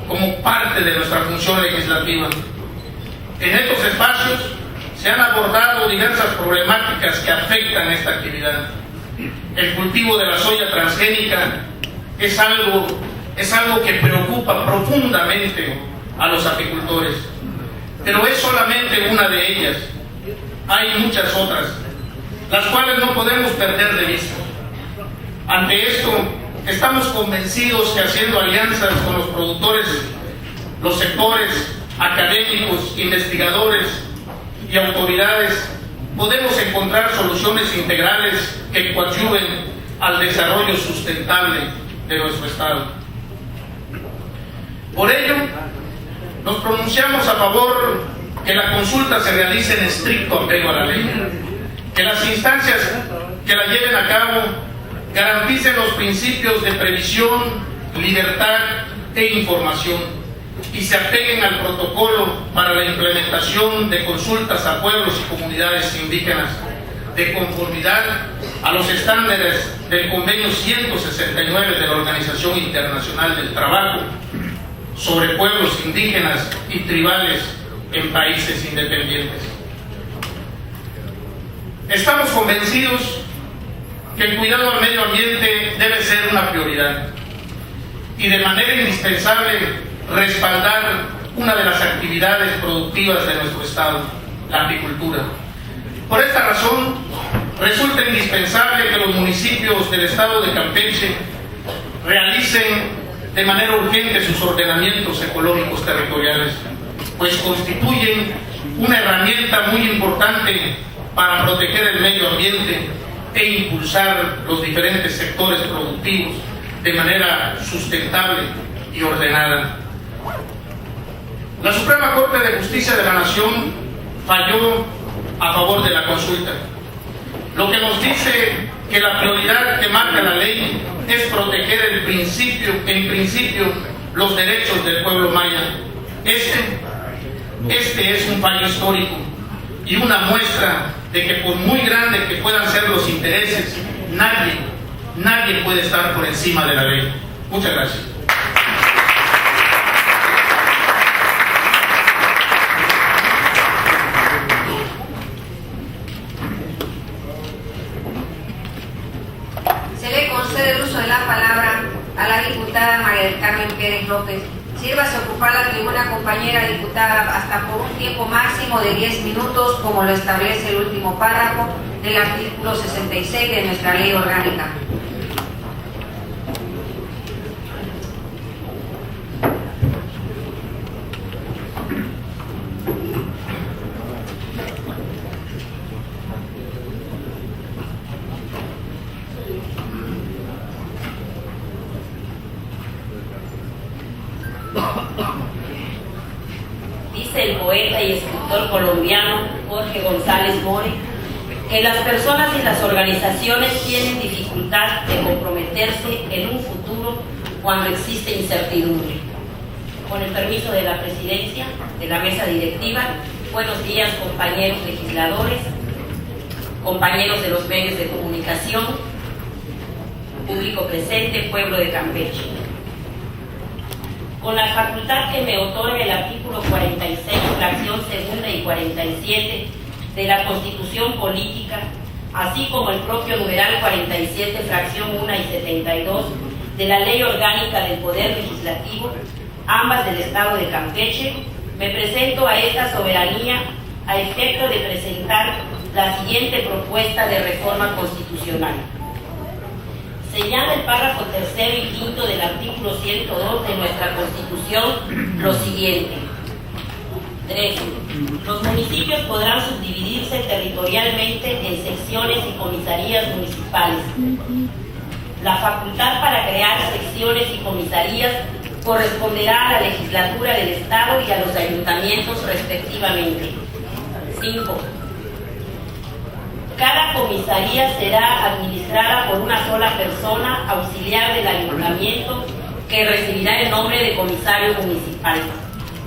como parte de nuestra función legislativa. En estos espacios se han abordado diversas problemáticas que afectan esta actividad. El cultivo de la soya transgénica es algo que preocupa profundamente a los apicultores, pero es solamente una de ellas. Hay muchas otras, las cuales no podemos perder de vista. Ante esto, estamos convencidos que haciendo alianzas con los productores, los sectores académicos, investigadores y autoridades, podemos encontrar soluciones integrales que coadyuven al desarrollo sustentable de nuestro estado. Por ello, nos pronunciamos a favor que la consulta se realice en estricto apego a la ley, que las instancias que la lleven a cabo garanticen los principios de previsión, libertad e información y se apeguen al protocolo para la implementación de consultas a pueblos y comunidades indígenas de conformidad a los estándares del Convenio 169 de la Organización Internacional del Trabajo sobre pueblos indígenas y tribales en países independientes. Estamos convencidos que el cuidado al medio ambiente debe ser una prioridad y de manera indispensable respaldar una de las actividades productivas de nuestro Estado, la apicultura. Por esta razón, resulta indispensable que los municipios del Estado de Campeche realicen de manera urgente sus ordenamientos ecológicos territoriales, pues constituyen una herramienta muy importante para proteger el medio ambiente e impulsar los diferentes sectores productivos de manera sustentable y ordenada. La Suprema Corte de Justicia de la Nación falló a favor de la consulta, lo que nos dice que la prioridad que marca la ley es proteger en principio los derechos del pueblo maya. Este es un fallo histórico y una muestra de que por muy grande que puedan ser los intereses, nadie puede estar por encima de la ley. Muchas gracias. Se le concede el uso de la palabra a la diputada María del Carmen Pérez López. Sírvase a ocupar la tribuna, compañera diputada, hasta por un tiempo máximo de 10 minutos, como lo establece el último párrafo del artículo 66 de nuestra ley orgánica. Dice el poeta y escritor colombiano Jorge González More que las personas y las organizaciones tienen dificultad de comprometerse en un futuro cuando existe incertidumbre. Con el permiso de la presidencia, de la mesa directiva, buenos días compañeros legisladores, compañeros de los medios de comunicación, público presente, pueblo de Campeche. Con la facultad que me otorga el artículo 46, fracción segunda y 47 de la Constitución Política, así como el propio numeral 47, fracción 1 y 72 de la Ley Orgánica del Poder Legislativo, ambas del Estado de Campeche, me presento a esta soberanía a efecto de presentar la siguiente propuesta de reforma constitucional. Señala el párrafo tercero y quinto del artículo 102 de nuestra Constitución lo siguiente. 3. Los municipios podrán subdividirse territorialmente en secciones y comisarías municipales. La facultad para crear secciones y comisarías corresponderá a la legislatura del Estado y a los ayuntamientos respectivamente. 5. Cada comisaría será administrada por una sola persona auxiliar del ayuntamiento que recibirá el nombre de comisario municipal,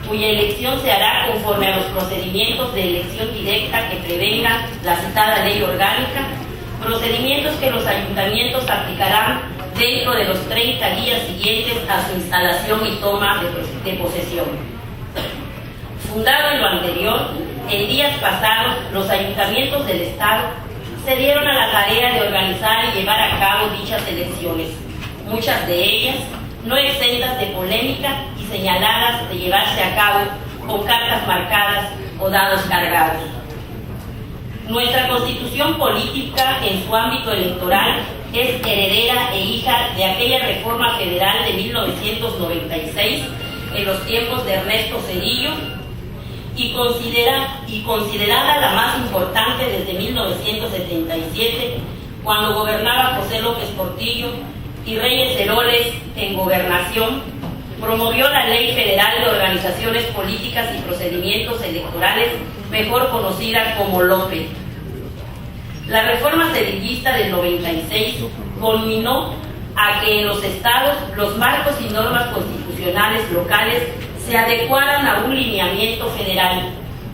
cuya elección se hará conforme a los procedimientos de elección directa que prevenga la citada ley orgánica, procedimientos que los ayuntamientos aplicarán dentro de los 30 días siguientes a su instalación y toma de posesión. Fundado en lo anterior, en días pasados, los ayuntamientos del Estado se dieron a la tarea de organizar y llevar a cabo dichas elecciones, muchas de ellas no exentas de polémica y señaladas de llevarse a cabo con cartas marcadas o dados cargados. Nuestra Constitución política en su ámbito electoral es heredera e hija de aquella reforma federal de 1996 en los tiempos de Ernesto Zedillo y considerada la más importante desde 1977, cuando gobernaba José López Portillo y Reyes Heroles en gobernación, promovió la Ley Federal de Organizaciones Políticas y Procedimientos Electorales, mejor conocida como LOPE. La reforma sedillista del 96 culminó a que en los estados los marcos y normas constitucionales locales se adecuaran a un lineamiento federal.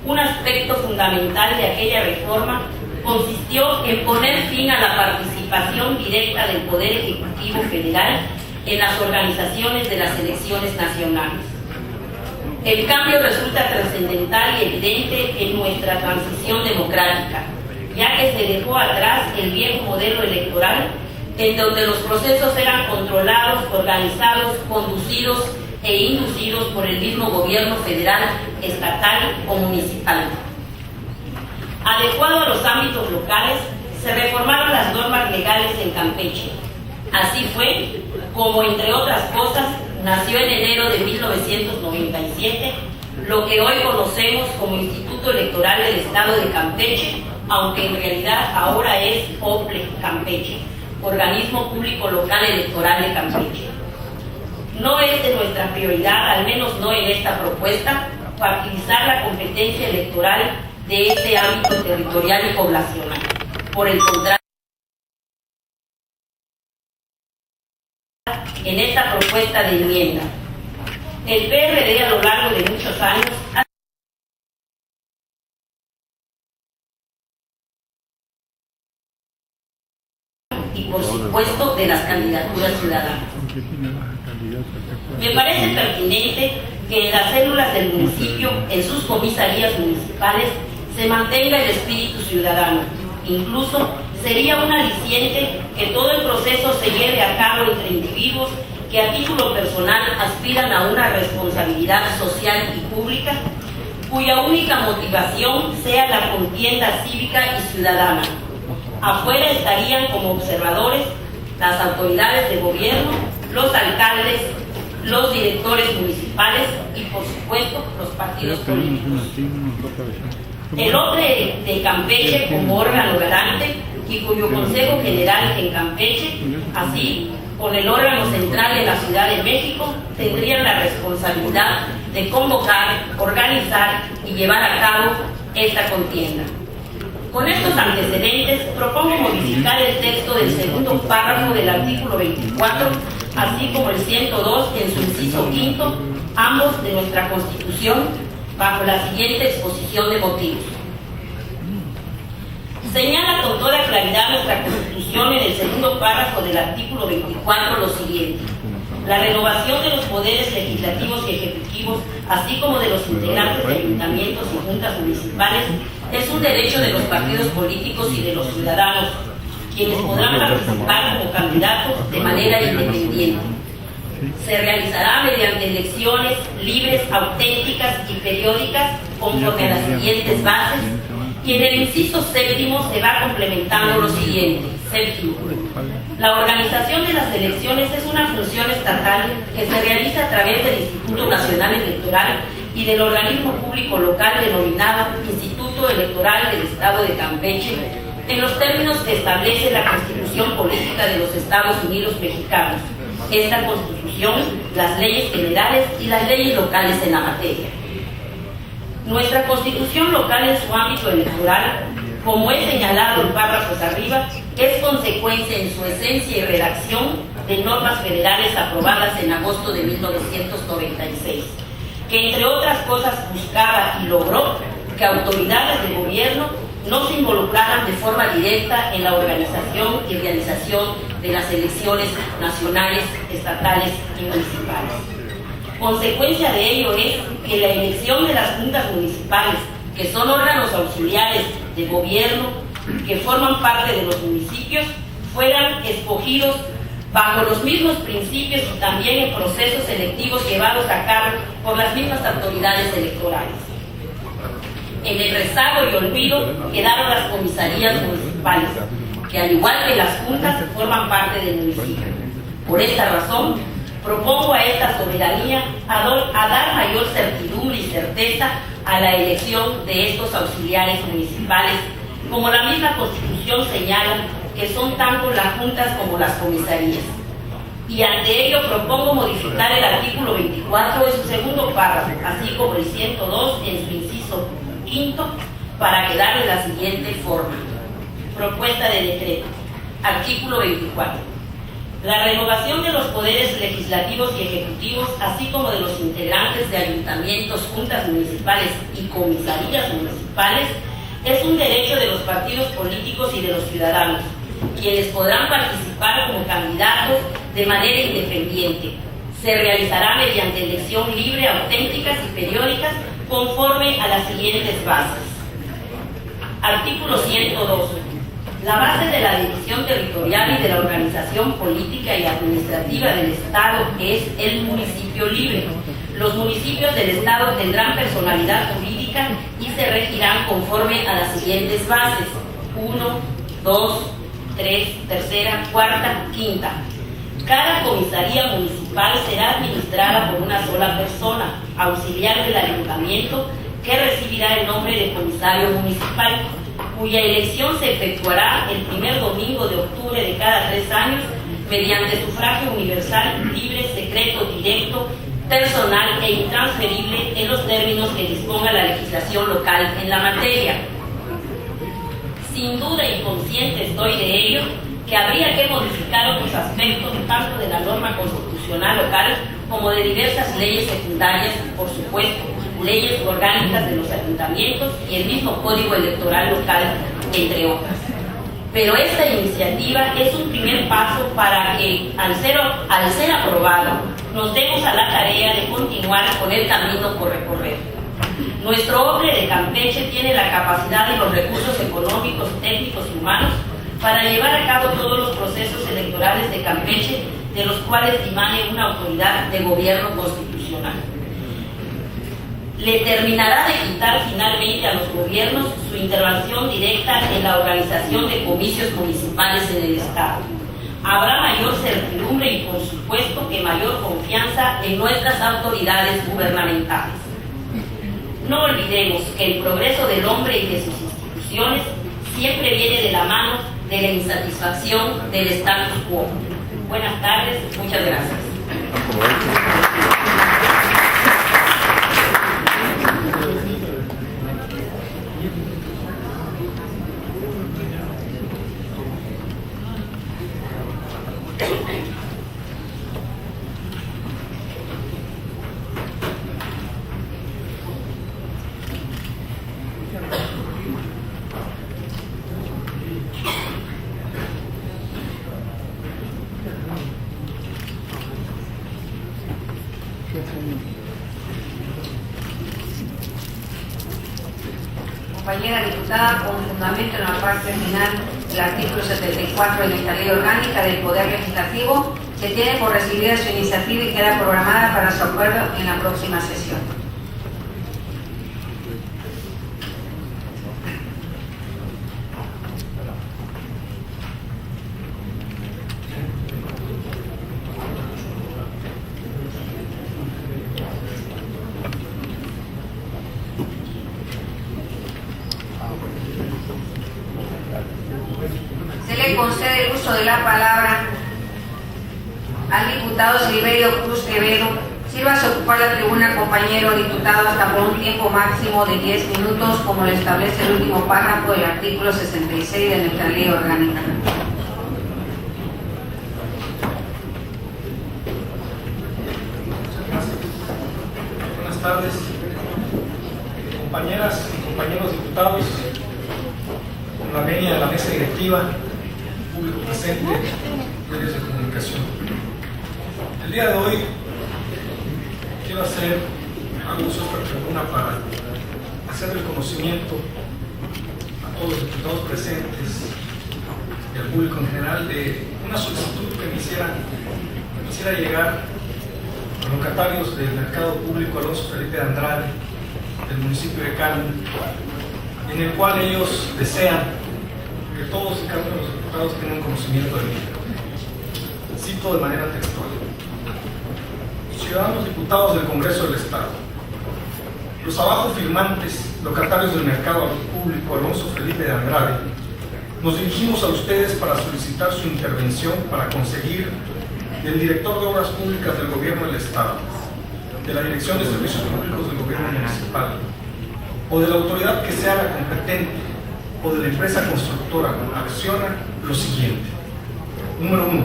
Un aspecto fundamental de aquella reforma consistió en poner fin a la participación participación directa del Poder Ejecutivo Federal en las organizaciones de las elecciones nacionales. El cambio resulta trascendental y evidente en nuestra transición democrática, ya que se dejó atrás el viejo modelo electoral en donde los procesos eran controlados, organizados, conducidos e inducidos por el mismo gobierno federal, estatal o municipal. Adecuado a los ámbitos locales, se reformaron las normas legales en Campeche. Así fue como, entre otras cosas, nació en enero de 1997 lo que hoy conocemos como Instituto Electoral del Estado de Campeche, aunque en realidad ahora es OPLE Campeche, Organismo Público Local Electoral de Campeche. No es de nuestra prioridad, al menos no en esta propuesta, partidizar la competencia electoral de este ámbito territorial y poblacional. Por el contrario, en esta propuesta de enmienda, el PRD a lo largo de muchos años ha y por supuesto de las candidaturas ciudadanas. Me parece pertinente que en las células del municipio, en sus comisarías municipales, se mantenga el espíritu ciudadano. Incluso sería un aliciente que todo el proceso se lleve a cabo entre individuos que a título personal aspiran a una responsabilidad social y pública, cuya única motivación sea la contienda cívica y ciudadana. Afuera estarían como observadores las autoridades de gobierno, los alcaldes, los directores municipales y, por supuesto, los partidos políticos. El OPLE de Campeche como órgano garante y cuyo Consejo General en Campeche, así con el órgano central en la Ciudad de México, tendrían la responsabilidad de convocar, organizar y llevar a cabo esta contienda. Con estos antecedentes, propongo modificar el texto del segundo párrafo del artículo 24, así como el 102 en su inciso quinto, ambos de nuestra Constitución, bajo la siguiente exposición de motivos. Señala con toda claridad nuestra Constitución en el segundo párrafo del artículo 24 lo siguiente: la renovación de los poderes legislativos y ejecutivos, así como de los integrantes de ayuntamientos y juntas municipales, es un derecho de los partidos políticos y de los ciudadanos, quienes podrán participar como candidatos de manera independiente. Se realizará mediante elecciones libres, auténticas y periódicas, conforme a las siguientes bases, y en el inciso séptimo se va complementando lo siguiente. Séptimo, la organización de las elecciones es una función estatal que se realiza a través del Instituto Nacional Electoral y del organismo público local denominado Instituto Electoral del Estado de Campeche, en los términos que establece la Constitución Política de los Estados Unidos Mexicanos, esta Constitución, las leyes generales y las leyes locales en la materia. Nuestra Constitución local en su ámbito electoral, como es señalado en párrafos arriba, es consecuencia en su esencia y redacción de normas federales aprobadas en agosto de 1996, que entre otras cosas buscaba y logró que autoridades de gobierno no se involucraran de forma directa en la organización y realización de las elecciones nacionales, estatales y municipales. Consecuencia de ello es que la elección de las juntas municipales, que son órganos auxiliares de gobierno que forman parte de los municipios, fueran escogidos bajo los mismos principios y también en procesos selectivos llevados a cabo por las mismas autoridades electorales. En el rezago y olvido quedaron las comisarías municipales, que al igual que las juntas forman parte del municipio. Por esta razón, propongo a esta soberanía a dar mayor certidumbre y certeza a la elección de estos auxiliares municipales, como la misma Constitución señala que son tanto las juntas como las comisarías. Y ante ello propongo modificar el artículo 24 en su segundo párrafo, así como el 102 en su inciso quinto, para quedar de la siguiente forma. Propuesta de decreto. Artículo 24. La renovación de los poderes legislativos y ejecutivos, así como de los integrantes de ayuntamientos, juntas municipales y comisarías municipales, es un derecho de los partidos políticos y de los ciudadanos, quienes podrán participar como candidatos de manera independiente. Se realizará mediante elección libre, auténticas y periódicas conforme a las siguientes bases. Artículo 102. La base de la división territorial y de la organización política y administrativa del Estado es el municipio libre. Los municipios del Estado tendrán personalidad jurídica y se regirán conforme a las siguientes bases: 1, 2, 3, tercera, cuarta, quinta. Cada comisaría municipal será administrada por una sola persona, auxiliar del ayuntamiento, que recibirá el nombre de comisario municipal, cuya elección se efectuará el primer domingo de octubre de cada 3 años mediante sufragio universal, libre, secreto, directo, personal e intransferible en los términos que disponga la legislación local en la materia. Sin duda y consciente estoy de ello, que habría que modificar otros aspectos tanto de la norma constitucional local como de diversas leyes secundarias, por supuesto, leyes orgánicas de los ayuntamientos y el mismo código electoral local, entre otras. Pero esta iniciativa es un primer paso para que, al ser aprobado, nos demos a la tarea de continuar con el camino por recorrer. Nuestro hombre de Campeche tiene la capacidad y los recursos económicos, técnicos y humanos para llevar a cabo todos los procesos electorales de Campeche, de los cuales dimane una autoridad de gobierno constitucional. Le terminará de quitar finalmente a los gobiernos su intervención directa en la organización de comicios municipales en el Estado. Habrá mayor certidumbre y, por supuesto, que mayor confianza en nuestras autoridades gubernamentales. No olvidemos que el progreso del hombre y de sus instituciones siempre viene de la mano de la insatisfacción del status quo. Buenas tardes, muchas gracias. Compañera diputada, con fundamento en la parte final del artículo 74 de esta ley orgánica del Poder Legislativo, se tiene por recibida su iniciativa y queda programada para su acuerdo en la próxima sesión. Concede el uso de la palabra al diputado Silverio Cruz Quevedo. Sírvase a ocupar la tribuna, compañero diputado, hasta por un tiempo máximo de 10 minutos, como lo establece el último párrafo del artículo 66 de nuestra ley orgánica. Buenas tardes, compañeras y compañeros diputados, con la venia de la mesa directiva, público presente, medios de comunicación. El día de hoy quiero hago uso de esta tribuna para hacer el conocimiento a todos los diputados presentes y al público en general de una solicitud que me hiciera llegar a locatarios del mercado público Alonso Felipe de Andrade, del municipio de Carmen, en el cual ellos desean que todos y cada uno de los diputados tengan conocimiento de mí. Cito de manera textual: ciudadanos diputados del Congreso del Estado, los abajo firmantes locatarios del mercado público Alonso Felipe de Andrade, nos dirigimos a ustedes para solicitar su intervención para conseguir del director de Obras Públicas del Gobierno del Estado, de la Dirección de Servicios Públicos del Gobierno Municipal, o de la autoridad que sea la competente, o de la empresa constructora acciona lo siguiente. Número 1.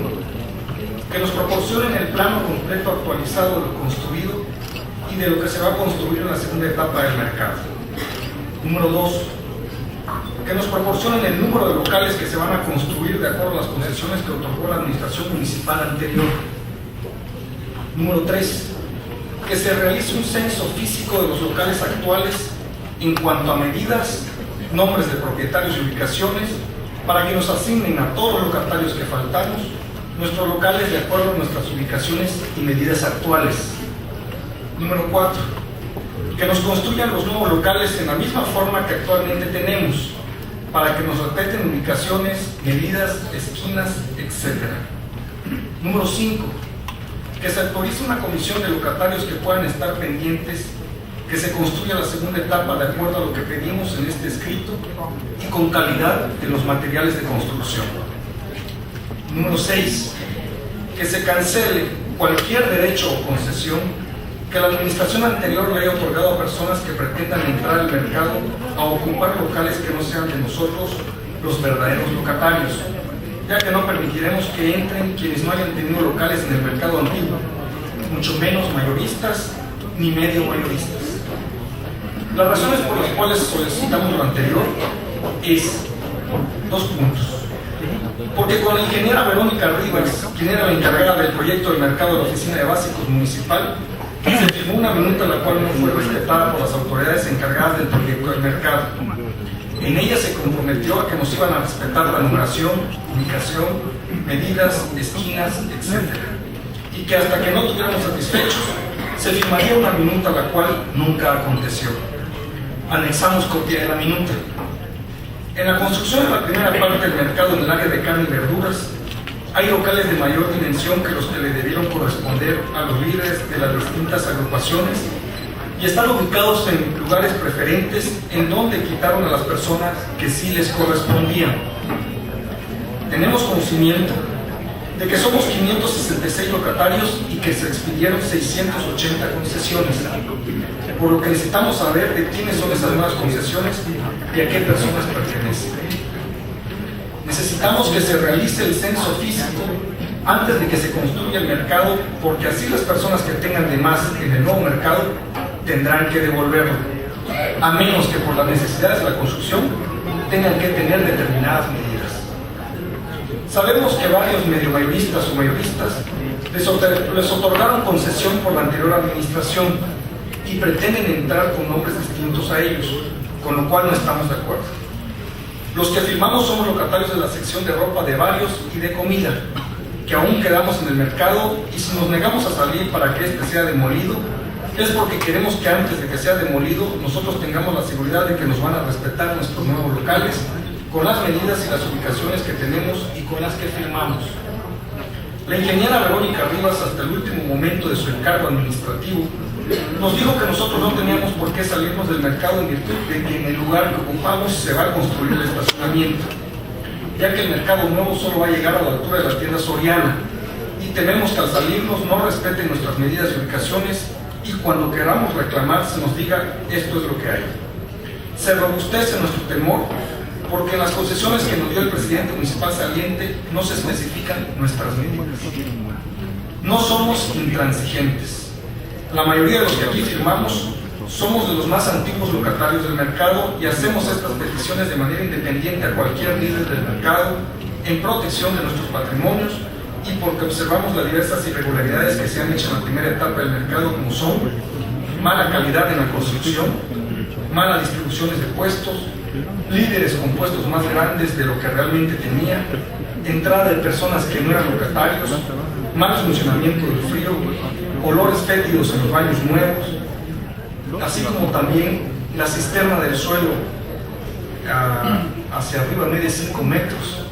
Que nos proporcionen el plano completo actualizado de lo construido y de lo que se va a construir en la segunda etapa del mercado. Número 2. que nos proporcionen el número de locales que se van a construir de acuerdo a las concesiones que otorgó la administración municipal anterior. Número 3, que se realice un censo físico de los locales actuales en cuanto a medidas, nombres de propietarios y ubicaciones, para que nos asignen a todos los locatarios que faltamos nuestros locales de acuerdo a nuestras ubicaciones y medidas actuales. Número 4, que nos construyan los nuevos locales en la misma forma que actualmente tenemos, para que nos respeten ubicaciones, medidas, esquinas, etc. Número 5, que se autorice una comisión de locatarios que puedan estar pendientes, que se construya la segunda etapa de acuerdo a lo que pedimos en este escrito y con calidad de los materiales de construcción. Número 6, que se cancele cualquier derecho o concesión que la administración anterior le haya otorgado a personas que pretendan entrar al mercado a ocupar locales que no sean de nosotros, los verdaderos locatarios, ya que no permitiremos que entren quienes no hayan tenido locales en el mercado antiguo, mucho menos mayoristas ni medio mayoristas. Las razones por las cuales solicitamos lo anterior es 2 puntos. Porque con la ingeniera Verónica Rivas, quien era la encargada del proyecto del mercado de la Oficina de Básicos Municipal, se firmó una minuta la cual no fue respetada por las autoridades encargadas del proyecto del mercado. En ella se comprometió a que nos iban a respetar la numeración, ubicación, medidas, esquinas, etc. Y que hasta que no estuviéramos satisfechos, se firmaría una minuta la cual nunca aconteció. Anexamos copia de la minuta. En la construcción de la primera parte del mercado en el área de carne y verduras, hay locales de mayor dimensión que los que le debieron corresponder a los líderes de las distintas agrupaciones y están ubicados en lugares preferentes en donde quitaron a las personas que sí les correspondían. Tenemos conocimiento de que somos 566 locatarios y que se expidieron 680 concesiones, por lo que necesitamos saber de quiénes son esas nuevas concesiones y a qué personas pertenecen. Necesitamos que se realice el censo físico antes de que se construya el mercado, porque así las personas que tengan de más en el nuevo mercado tendrán que devolverlo, a menos que por las necesidades de la construcción tengan que tener determinadas medidas. Sabemos que varios medio mayoristas o mayoristas les otorgaron concesión por la anterior administración y pretenden entrar con nombres distintos a ellos, con lo cual no estamos de acuerdo. Los que firmamos somos locatarios de la sección de ropa de varios y de comida, que aún quedamos en el mercado, y si nos negamos a salir para que este sea demolido, es porque queremos que antes de que sea demolido nosotros tengamos la seguridad de que nos van a respetar nuestros nuevos locales con las medidas y las ubicaciones que tenemos y con las que firmamos. La ingeniera Verónica Rivas, hasta el último momento de su encargo administrativo, nos dijo que nosotros no teníamos por qué salirnos del mercado en virtud de que en el lugar que ocupamos se va a construir el estacionamiento, ya que el mercado nuevo solo va a llegar a la altura de la tienda Soriana y tememos que al salirnos no respeten nuestras medidas y ubicaciones y cuando queramos reclamar se nos diga esto es lo que hay. Se robustece nuestro temor porque en las concesiones que nos dio el presidente municipal saliente no se especifican nuestras medidas. No somos intransigentes. La mayoría de los que aquí firmamos somos de los más antiguos locatarios del mercado y hacemos estas peticiones de manera independiente a cualquier líder del mercado en protección de nuestros patrimonios y porque observamos las diversas irregularidades que se han hecho en la primera etapa del mercado, como son mala calidad en la construcción, malas distribuciones de puestos, líderes con puestos más grandes de lo que realmente tenía, entrada de personas que no eran locatarios, mal funcionamiento del frío, olores fétidos en los baños nuevos, así como también la cisterna del suelo hacia arriba mide 5 metros.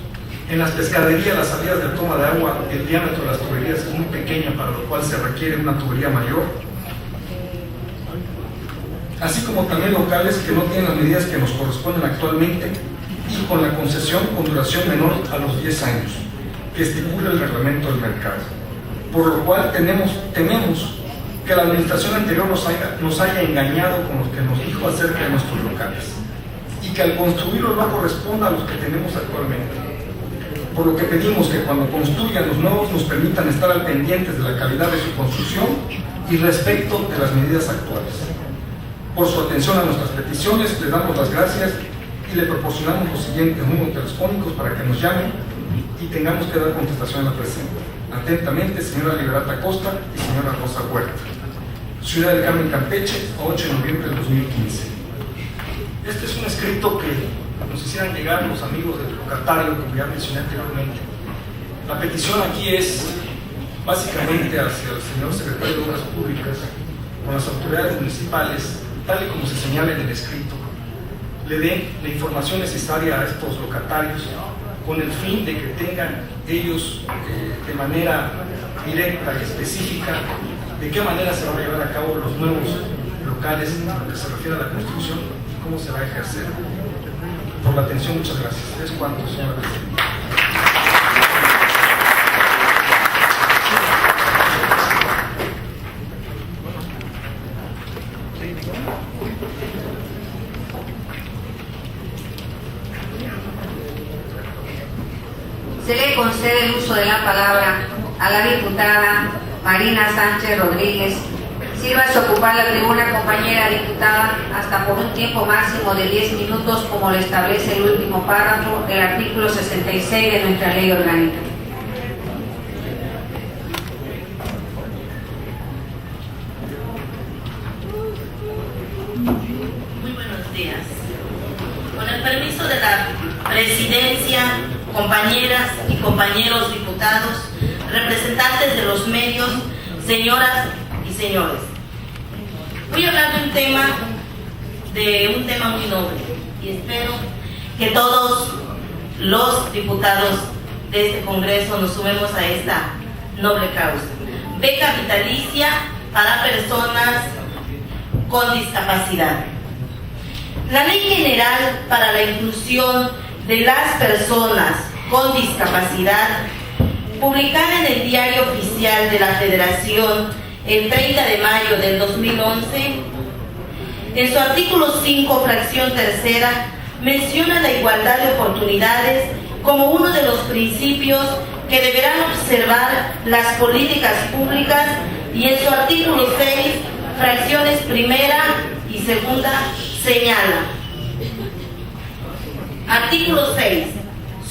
En las pescaderías, las salidas de toma de agua, el diámetro de las tuberías es muy pequeño, para lo cual se requiere una tubería mayor. Así como también locales que no tienen las medidas que nos corresponden actualmente y con la concesión con duración menor a los 10 años, que estipula el reglamento del mercado. Por lo cual tememos que la administración anterior nos haya engañado con lo que nos dijo acerca de nuestros locales y que al construirlos no corresponda a los que tenemos actualmente. Por lo que pedimos que cuando construyan los nuevos nos permitan estar al pendientes de la calidad de su construcción y respecto de las medidas actuales. Por su atención a nuestras peticiones, les damos las gracias y le proporcionamos los siguientes números telefónicos para que nos llamen y tengamos que dar contestación a la presente. Atentamente, señora Liberata Costa y señora Rosa Huerta. Ciudad del Carmen, Campeche, 8 de noviembre del 2015. Este es un escrito que nos hicieran llegar los amigos del locatario, como ya mencioné anteriormente. La petición aquí es básicamente hacia el señor secretario de Obras Públicas, con las autoridades municipales, tal y como se señala en el escrito, le den la información necesaria a estos locatarios con el fin de que tengan ellos de manera directa y específica de qué manera se van a llevar a cabo los nuevos locales en lo que se refiere a la construcción y cómo se va a ejercer. Por la atención, muchas gracias. Es cuanto, señora presidenta. Se le concede el uso de la palabra a la diputada Marina Sánchez Rodríguez. Sírvase a ocupar la tribuna, compañera diputada, hasta por un tiempo máximo de 10 minutos, como lo establece el último párrafo del artículo 66 de nuestra ley orgánica. Muy buenos días. Con el permiso de la presidencia, compañeras y compañeros diputados, representantes de los medios, señoras y señores, voy a hablar de un tema muy noble y espero que todos los diputados de este Congreso nos sumemos a esta noble causa. Beca vitalicia para personas con discapacidad. La Ley General para la Inclusión de las Personas con Discapacidad, publicada en el Diario Oficial de la Federación el 30 de mayo del 2011, en su artículo 5, fracción tercera, menciona la igualdad de oportunidades como uno de los principios que deberán observar las políticas públicas, y en su artículo 6, fracciones primera y segunda, señala. Artículo 6.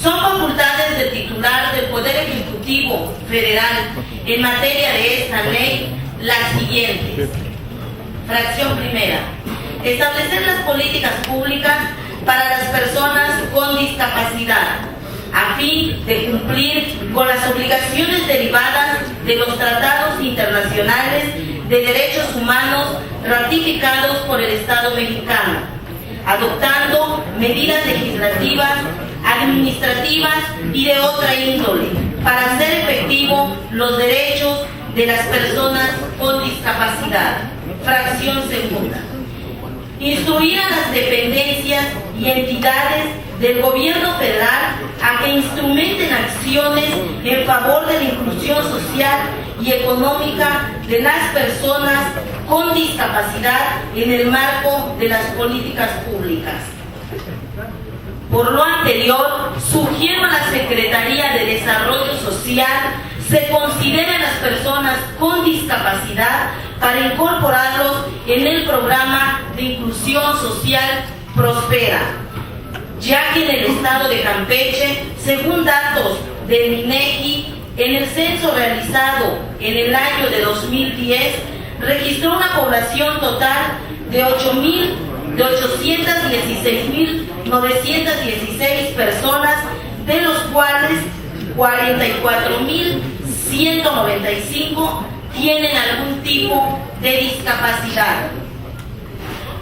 Son facultades del titular del Poder Ejecutivo Federal en materia de esta ley las siguientes. Fracción primera. Establecer las políticas públicas para las personas con discapacidad a fin de cumplir con las obligaciones derivadas de los tratados internacionales de derechos humanos ratificados por el Estado mexicano, adoptando medidas legislativas, administrativas y de otra índole para hacer efectivo los derechos de las personas con discapacidad. Fracción segunda. Instruir a las dependencias y entidades del gobierno federal a que instrumenten acciones en favor de la inclusión social y económica de las personas con discapacidad en el marco de las políticas públicas. Por lo anterior, sugiero a la Secretaría de Desarrollo Social se considere a las personas con discapacidad para incorporarlos en el programa de inclusión social Prospera, ya que en el estado de Campeche, según datos del INEGI, en el censo realizado en el año de 2010, registró una población total de 816.916 personas, de los cuales 44.195 tienen algún tipo de discapacidad.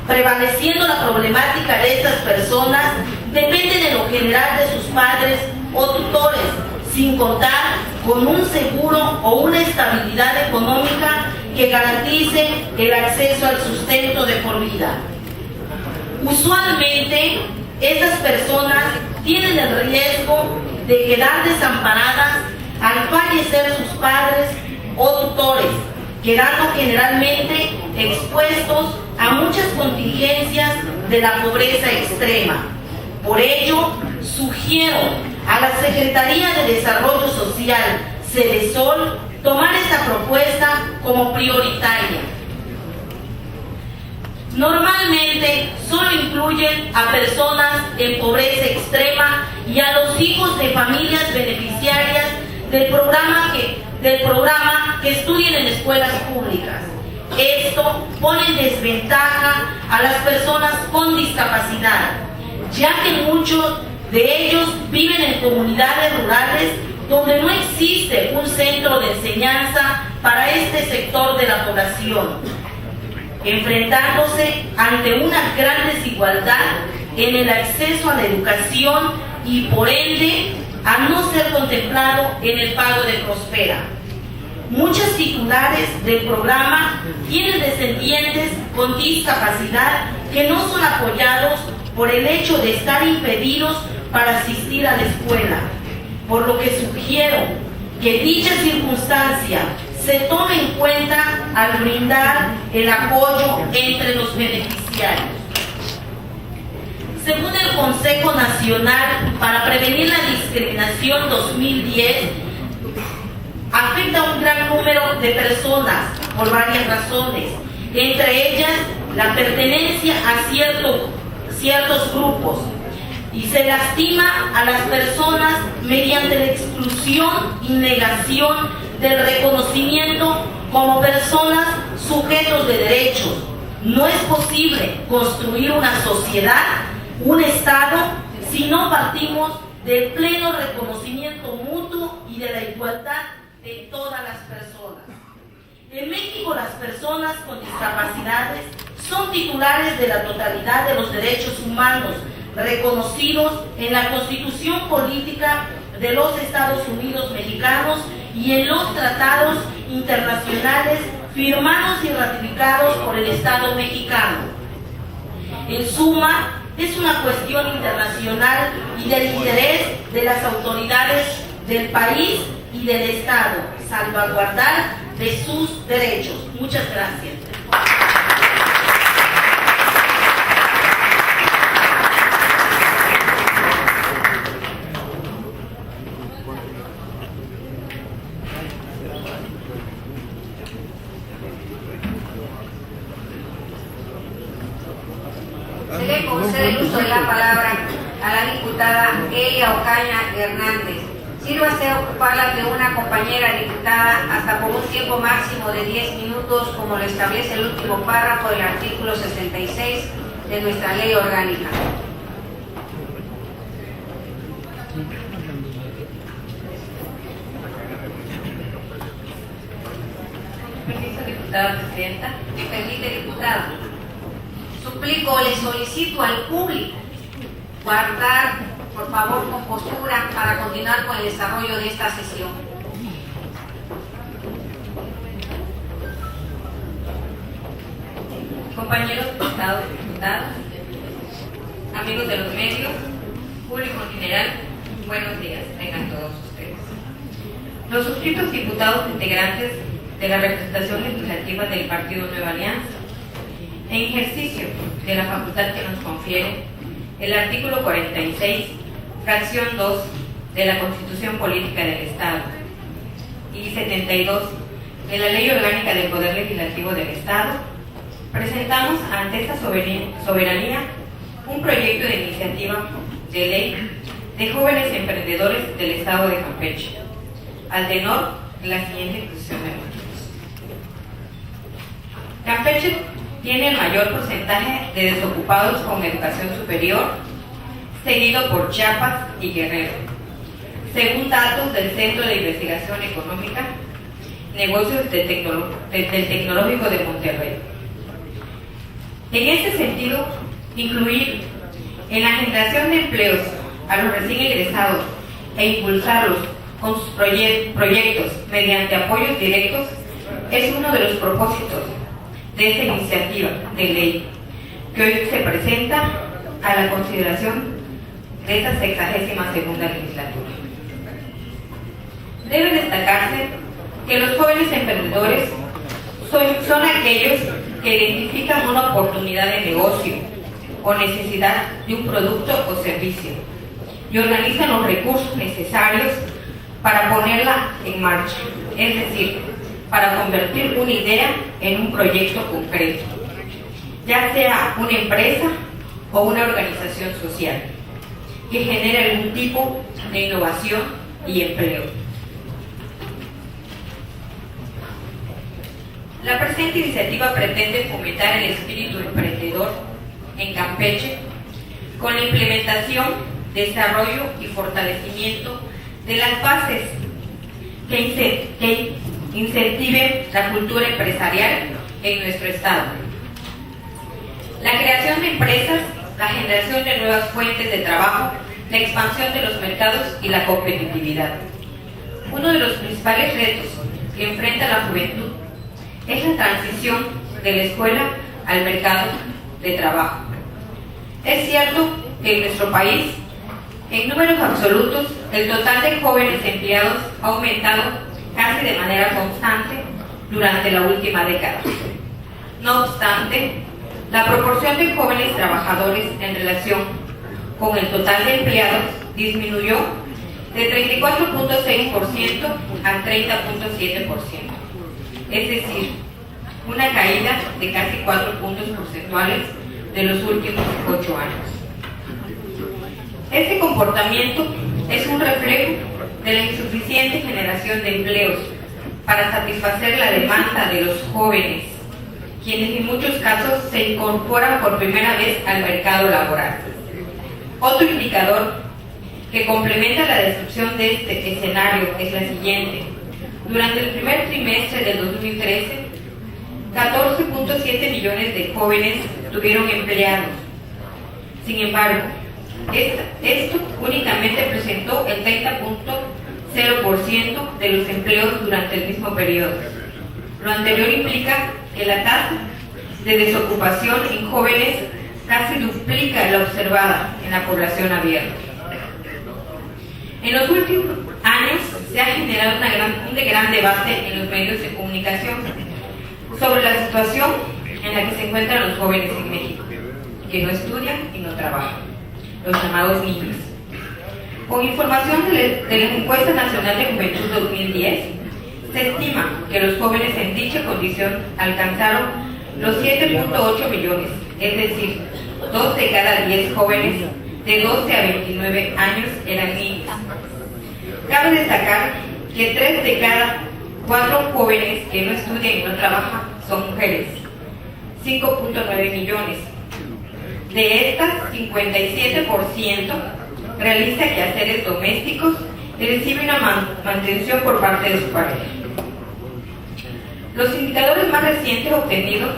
Prevaleciendo la problemática de estas personas, dependen en lo general de sus padres o tutores, sin contar con un seguro o una estabilidad económica que garantice el acceso al sustento de por vida. Usualmente, estas personas tienen el riesgo de quedar desamparadas al fallecer sus padres o tutores, quedando generalmente expuestos a muchas contingencias de la pobreza extrema. Por ello, sugiero a la Secretaría de Desarrollo Social, Cedesol, tomar esta propuesta como prioritaria. Normalmente solo incluyen a personas en pobreza extrema y a los hijos de familias beneficiarias del programa que estudien en escuelas públicas. Esto pone en desventaja a las personas con discapacidad, ya que muchos de ellos viven en comunidades rurales donde no existe un centro de enseñanza para este sector de la población, enfrentándose ante una gran desigualdad en el acceso a la educación y por ende a no ser contemplado en el pago de Prospera. Muchos titulares del programa tienen descendientes con discapacidad que no son apoyados por el hecho de estar impedidos para asistir a la escuela, por lo que sugiero que dicha circunstancia se tome en cuenta al brindar el apoyo entre los beneficiarios. Según el Consejo Nacional para Prevenir la Discriminación 2010, afecta a un gran número de personas por varias razones, entre ellas la pertenencia a ciertos grupos, y se lastima a las personas mediante la exclusión y negación del reconocimiento como personas sujetos de derechos. No es posible construir una sociedad, un Estado, si no partimos del pleno reconocimiento mutuo y de la igualdad de todas las personas. En México, las personas con discapacidades son titulares de la totalidad de los derechos humanos reconocidos en la Constitución Política de los Estados Unidos Mexicanos y en los tratados internacionales firmados y ratificados por el Estado mexicano. En suma, es una cuestión internacional y del interés de las autoridades del país y del Estado salvaguardar de sus derechos. Muchas gracias. Se le concede el uso de la palabra a la diputada Elia Ocaña Hernández. Sírvase a ocuparla de una compañera diputada hasta por un tiempo máximo de 10 minutos, como lo establece el último párrafo del artículo 66 de nuestra ley orgánica. Permiso, diputada presidenta. ¿Me permite, diputada? Suplico, le solicito al público guardar, por favor, compostura para continuar con el desarrollo de esta sesión. Compañeros diputados y diputadas, amigos de los medios, público en general, buenos días, tengan todos ustedes. Los suscritos diputados integrantes de la representación legislativa del Partido Nueva Alianza, en ejercicio de la facultad que nos confiere el artículo 46, fracción 2 de la Constitución Política del Estado y 72 de la Ley Orgánica del Poder Legislativo del Estado, presentamos ante esta soberanía un proyecto de iniciativa de ley de jóvenes emprendedores del Estado de Campeche, al tenor de la siguiente exposición de motivos. Campeche tiene el mayor porcentaje de desocupados con educación superior, seguido por Chiapas y Guerrero, según datos del Centro de Investigación Económica, Negocios del Tecnológico de Monterrey. En este sentido, incluir en la generación de empleos a los recién egresados e impulsarlos con sus proyectos mediante apoyos directos es uno de los propósitos de esta iniciativa de ley que hoy se presenta a la consideración de esta 62ª legislatura. Debe destacarse que los jóvenes emprendedores son aquellos que identifican una oportunidad de negocio o necesidad de un producto o servicio y organizan los recursos necesarios para ponerla en marcha, es decir, para convertir una idea en un proyecto concreto. ya sea una empresa o una organización social, que genere algún tipo de innovación y empleo. La presente iniciativa pretende fomentar el espíritu emprendedor en Campeche con la implementación, desarrollo y fortalecimiento de las bases que incentiven la cultura empresarial en nuestro estado. La creación de empresas, la generación de nuevas fuentes de trabajo, la expansión de los mercados y la competitividad. Uno de los principales retos que enfrenta la juventud es la transición de la escuela al mercado de trabajo. Es cierto que en nuestro país, en números absolutos, el total de jóvenes empleados ha aumentado casi de manera constante durante la última década. No obstante, la proporción de jóvenes trabajadores en relación con el total de empleados disminuyó de 34.6% a 30.7%, es decir, una caída de casi 4 puntos porcentuales de los últimos 8 años. Este comportamiento es un reflejo de la insuficiente generación de empleos para satisfacer la demanda de los jóvenes, quienes en muchos casos se incorporan por primera vez al mercado laboral. Otro indicador que complementa la descripción de este escenario es la siguiente. Durante el primer trimestre del 2013, 14.7 millones de jóvenes tuvieron empleados. Sin embargo, esto únicamente presentó el 30.0% de los empleos durante el mismo periodo. Lo anterior implica que la tasa de desocupación en jóvenes casi duplica la observada en la población abierta. En los últimos años se ha generado un gran debate en los medios de comunicación sobre la situación en la que se encuentran los jóvenes en México, que no estudian y no trabajan, los llamados niños. Con información de la Encuesta Nacional de Juventud 2010, se estima que los jóvenes en dicha condición alcanzaron los 7.8 millones, es decir, 2 de cada 10 jóvenes de 12 a 29 años eran niños. Cabe destacar que 3 de cada 4 jóvenes que no estudian y no trabajan son mujeres, 5.9 millones. De estas, 57% realiza quehaceres domésticos y recibe una mantención por parte de su pareja. Los indicadores más recientes obtenidos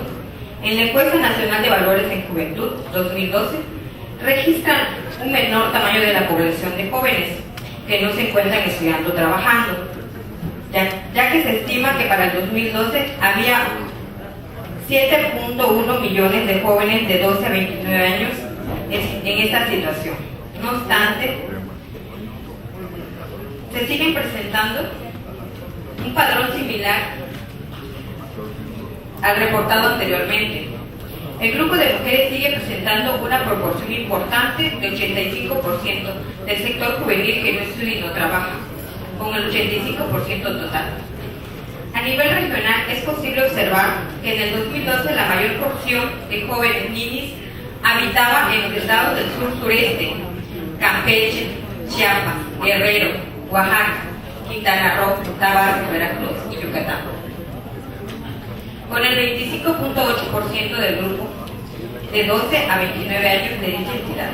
en la Encuesta Nacional de Valores en Juventud 2012 registran un menor tamaño de la población de jóvenes que no se encuentran estudiando o trabajando, ya que se estima que para el 2012 había 7.1 millones de jóvenes de 12 a 29 años en esta situación. No obstante, se siguen presentando un patrón similar al reportado anteriormente. El grupo de mujeres sigue presentando una proporción importante de 85% del sector juvenil que no estudia y no trabaja, con el 85% total. A nivel regional es posible observar que en el 2012 la mayor porción de jóvenes niños habitaba en los estados del sur-sureste, Campeche, Chiapas, Guerrero, Oaxaca, Quintana Roo, Tabasco, Veracruz y Yucatán, con el 25.8% del grupo de 12 a 29 años de dicha entidad.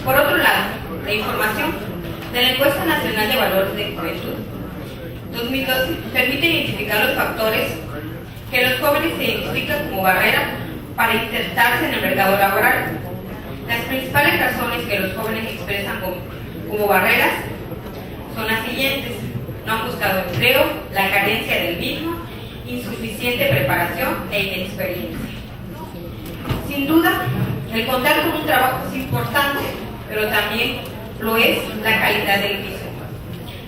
Por otro lado, la información de la Encuesta Nacional de Valores de Juventud 2012 permite identificar los factores que los jóvenes se identifican como barrera para insertarse en el mercado laboral. Las principales razones que los jóvenes expresan como barreras son las siguientes: no han buscado empleo, la carencia del mismo, insuficiente preparación e inexperiencia. Sin duda, el contar con un trabajo es importante, pero también lo es la calidad del mismo.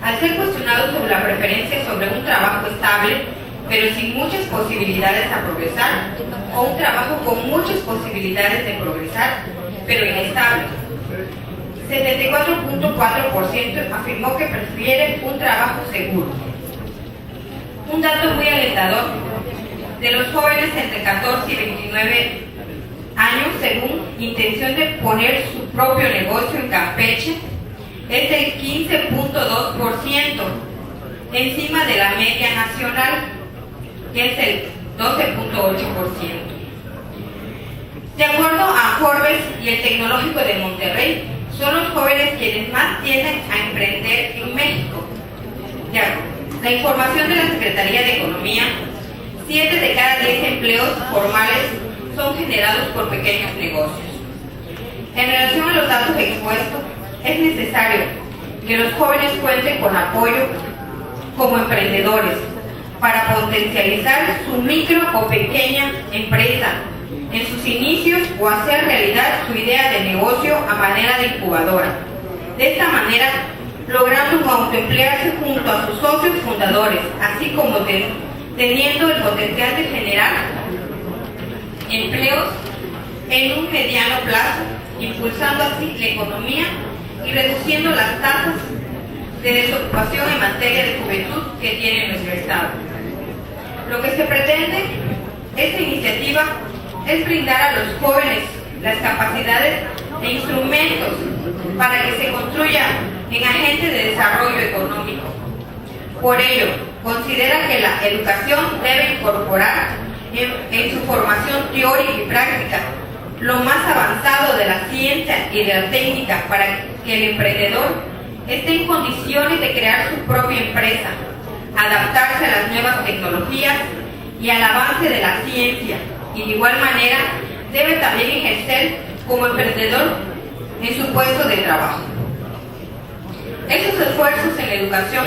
Al ser cuestionado sobre la preferencia sobre un trabajo estable, pero sin muchas posibilidades a progresar, o un trabajo con muchas posibilidades de progresar, pero inestable, 74.4% afirmó que prefiere un trabajo seguro. Un dato muy alentador de los jóvenes entre 14 y 29 años, según intención de poner su propio negocio en Campeche, es del 15.2%, encima de la media nacional, que es el 12.8%. De acuerdo a Forbes y el Tecnológico de Monterrey, son los jóvenes quienes más tienden a emprender en México. La información de la Secretaría de Economía, 7 de cada 10 empleos formales son generados por pequeños negocios. En relación a los datos expuestos, es necesario que los jóvenes cuenten con apoyo como emprendedores para potencializar su micro o pequeña empresa en sus inicios o hacer realidad su idea de negocio a manera de incubadora. De esta manera, logrando autoemplearse junto a sus socios fundadores, así como teniendo el potencial de generar empleos en un mediano plazo, impulsando así la economía y reduciendo las tasas de desocupación en materia de juventud que tiene nuestro Estado. Lo que se pretende, esta iniciativa, es brindar a los jóvenes las capacidades e instrumentos para que se construya en agentes de desarrollo económico. Por ello, considera que la educación debe incorporar en su formación teórica y práctica lo más avanzado de la ciencia y de la técnica para que el emprendedor esté en condiciones de crear su propia empresa, adaptarse a las nuevas tecnologías y al avance de la ciencia, y de igual manera debe también ejercer como emprendedor en su puesto de trabajo. Esos esfuerzos en la educación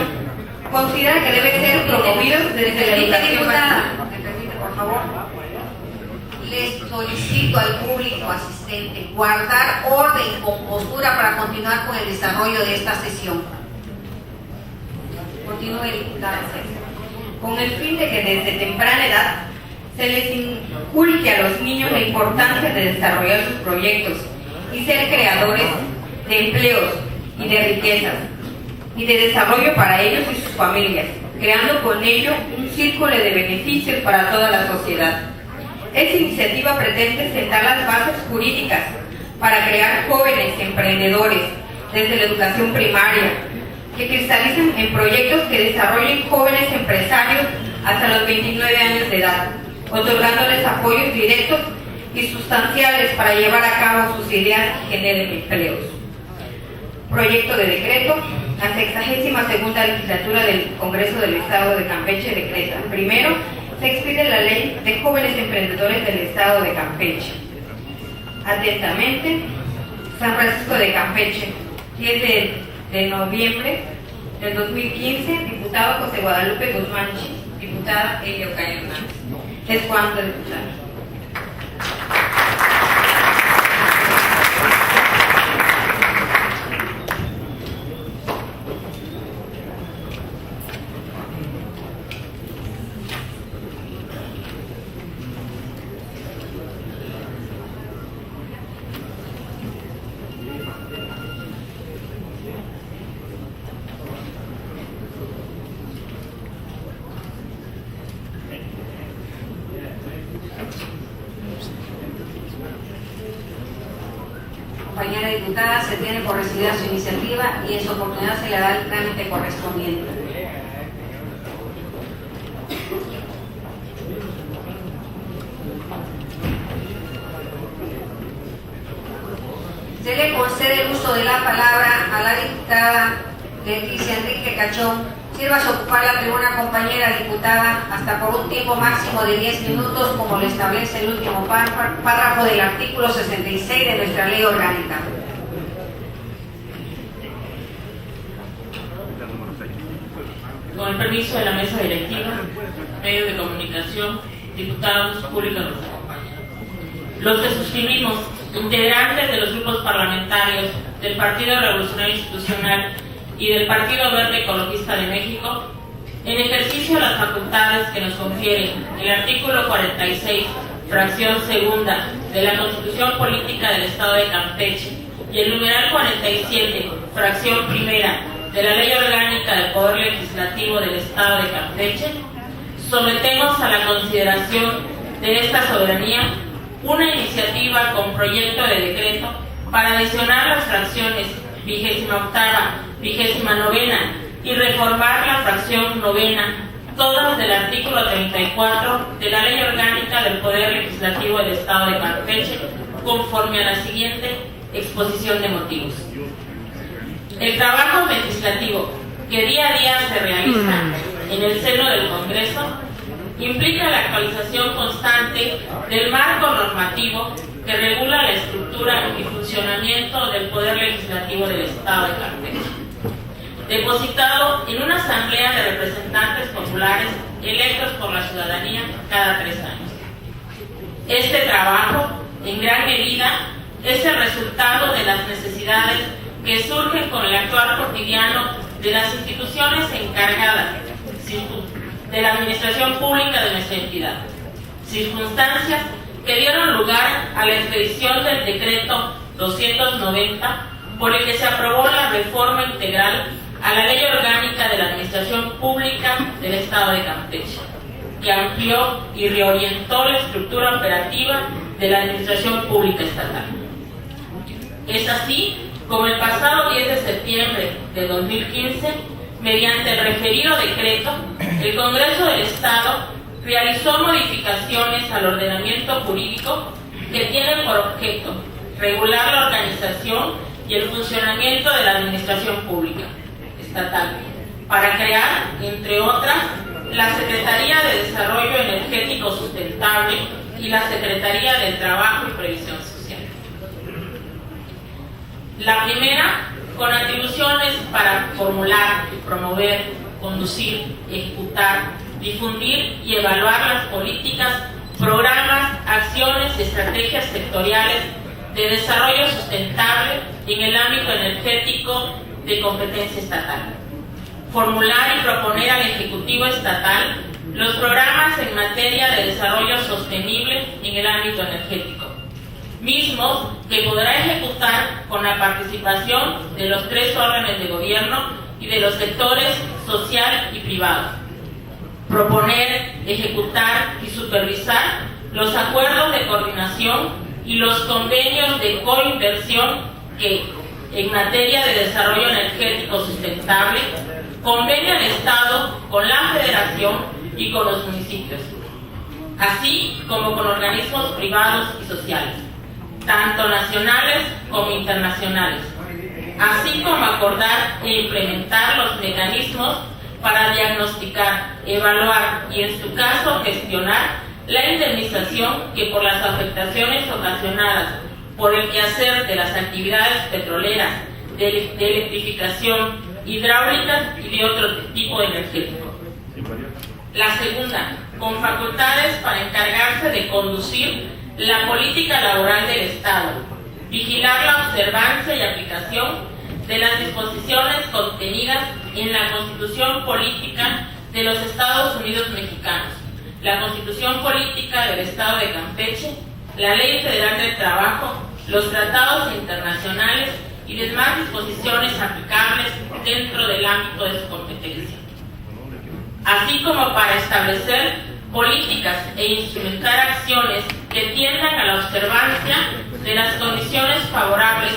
considera que deben ser promovidos desde la educación básica. ¿Me permite, por favor? Les solicito al público asistente guardar orden y compostura para continuar con el desarrollo de esta sesión. Continúe, diputada. Con el fin de que desde temprana edad se les inculque a los niños la importancia de desarrollar sus proyectos y ser creadores de empleos y de riquezas y de desarrollo para ellos y sus familias, creando con ello un círculo de beneficios para toda la sociedad. Esta iniciativa pretende sentar las bases jurídicas para crear jóvenes emprendedores desde la educación primaria, que cristalicen en proyectos que desarrollen jóvenes empresarios hasta los 29 años de edad, otorgándoles apoyos directos y sustanciales para llevar a cabo sus ideas y generen empleos. Proyecto de decreto. La 62ª legislatura del Congreso del Estado de Campeche decreta: primero, se expide la Ley de Jóvenes Emprendedores del Estado de Campeche. Atentamente, San Francisco de Campeche, 10 de noviembre del 2015, diputado José Guadalupe Guzmán, diputada Elia Ocaña Hernández. Es cuanto, diputada. Compañera diputada, se tiene por recibida su iniciativa y en su oportunidad se le da el trámite correspondiente. Se le concede el uso de la palabra a la diputada Leticia Enrique Cachón. Sírvase ocupar la tribuna, compañera diputada, hasta por un tiempo máximo de 10 minutos, como lo establece el último párrafo del artículo 66 de nuestra ley orgánica. Con el permiso de la mesa directiva, medios de comunicación, diputados, público que nos acompaña. Los que suscribimos, integrantes de los grupos parlamentarios del Partido Revolucionario Institucional y del Partido Verde Ecologista de México, en ejercicio de las facultades que nos confiere el artículo 46, fracción segunda de la Constitución Política del Estado de Campeche y el numeral 47, fracción primera de la Ley Orgánica del Poder Legislativo del Estado de Campeche, sometemos a la consideración de esta soberanía una iniciativa con proyecto de decreto para adicionar las fracciones 28ª, 29ª y reformar la fracción 9ª, todas del artículo 34 de la Ley Orgánica del Poder Legislativo del Estado de Campeche, conforme a la siguiente exposición de motivos. El trabajo legislativo que día a día se realiza en el seno del Congreso implica la actualización constante del marco normativo que regula la estructura y funcionamiento del Poder Legislativo del Estado de Campeche, depositado en una asamblea de representantes populares electos por la ciudadanía cada 3 años. Este trabajo, en gran medida, es el resultado de las necesidades que surgen con el actuar cotidiano de las instituciones encargadas de la administración pública de nuestra entidad, circunstancias que dieron lugar a la expedición del decreto 290, por el que se aprobó la reforma integral a la Ley Orgánica de la Administración Pública del Estado de Campeche, que amplió y reorientó la estructura operativa de la Administración Pública Estatal. Es así como el pasado 10 de septiembre de 2015, mediante el referido decreto, el Congreso del Estado realizó modificaciones al ordenamiento jurídico que tienen por objeto regular la organización y el funcionamiento de la administración pública estatal, para crear, entre otras, la Secretaría de Desarrollo Energético Sustentable y la Secretaría del Trabajo y Previsión Social. La primera, con atribuciones para formular, promover, conducir, ejecutar, difundir y evaluar las políticas, programas, acciones y estrategias sectoriales de desarrollo sustentable en el ámbito energético de competencia estatal. Formular y proponer al Ejecutivo Estatal los programas en materia de desarrollo sostenible en el ámbito energético, mismos que podrá ejecutar con la participación de los 3 órdenes de gobierno y de los sectores social y privado. Proponer, ejecutar y supervisar los acuerdos de coordinación y los convenios de coinversión que, en materia de desarrollo energético sustentable, convenga el Estado con la Federación y con los municipios, así como con organismos privados y sociales, tanto nacionales como internacionales, así como acordar e implementar los mecanismos para diagnosticar, evaluar y, en su caso, gestionar la indemnización que por las afectaciones ocasionadas por el quehacer de las actividades petroleras, de electrificación, hidráulicas y de otro tipo de energético. La segunda, con facultades para encargarse de conducir la política laboral del Estado, vigilar la observancia y aplicación de las disposiciones contenidas en la Constitución Política de los Estados Unidos Mexicanos, la Constitución Política del Estado de Campeche, la Ley Federal del Trabajo, los tratados internacionales y demás disposiciones aplicables dentro del ámbito de su competencia, así como para establecer políticas e instrumentar acciones que tiendan a la observancia de las condiciones favorables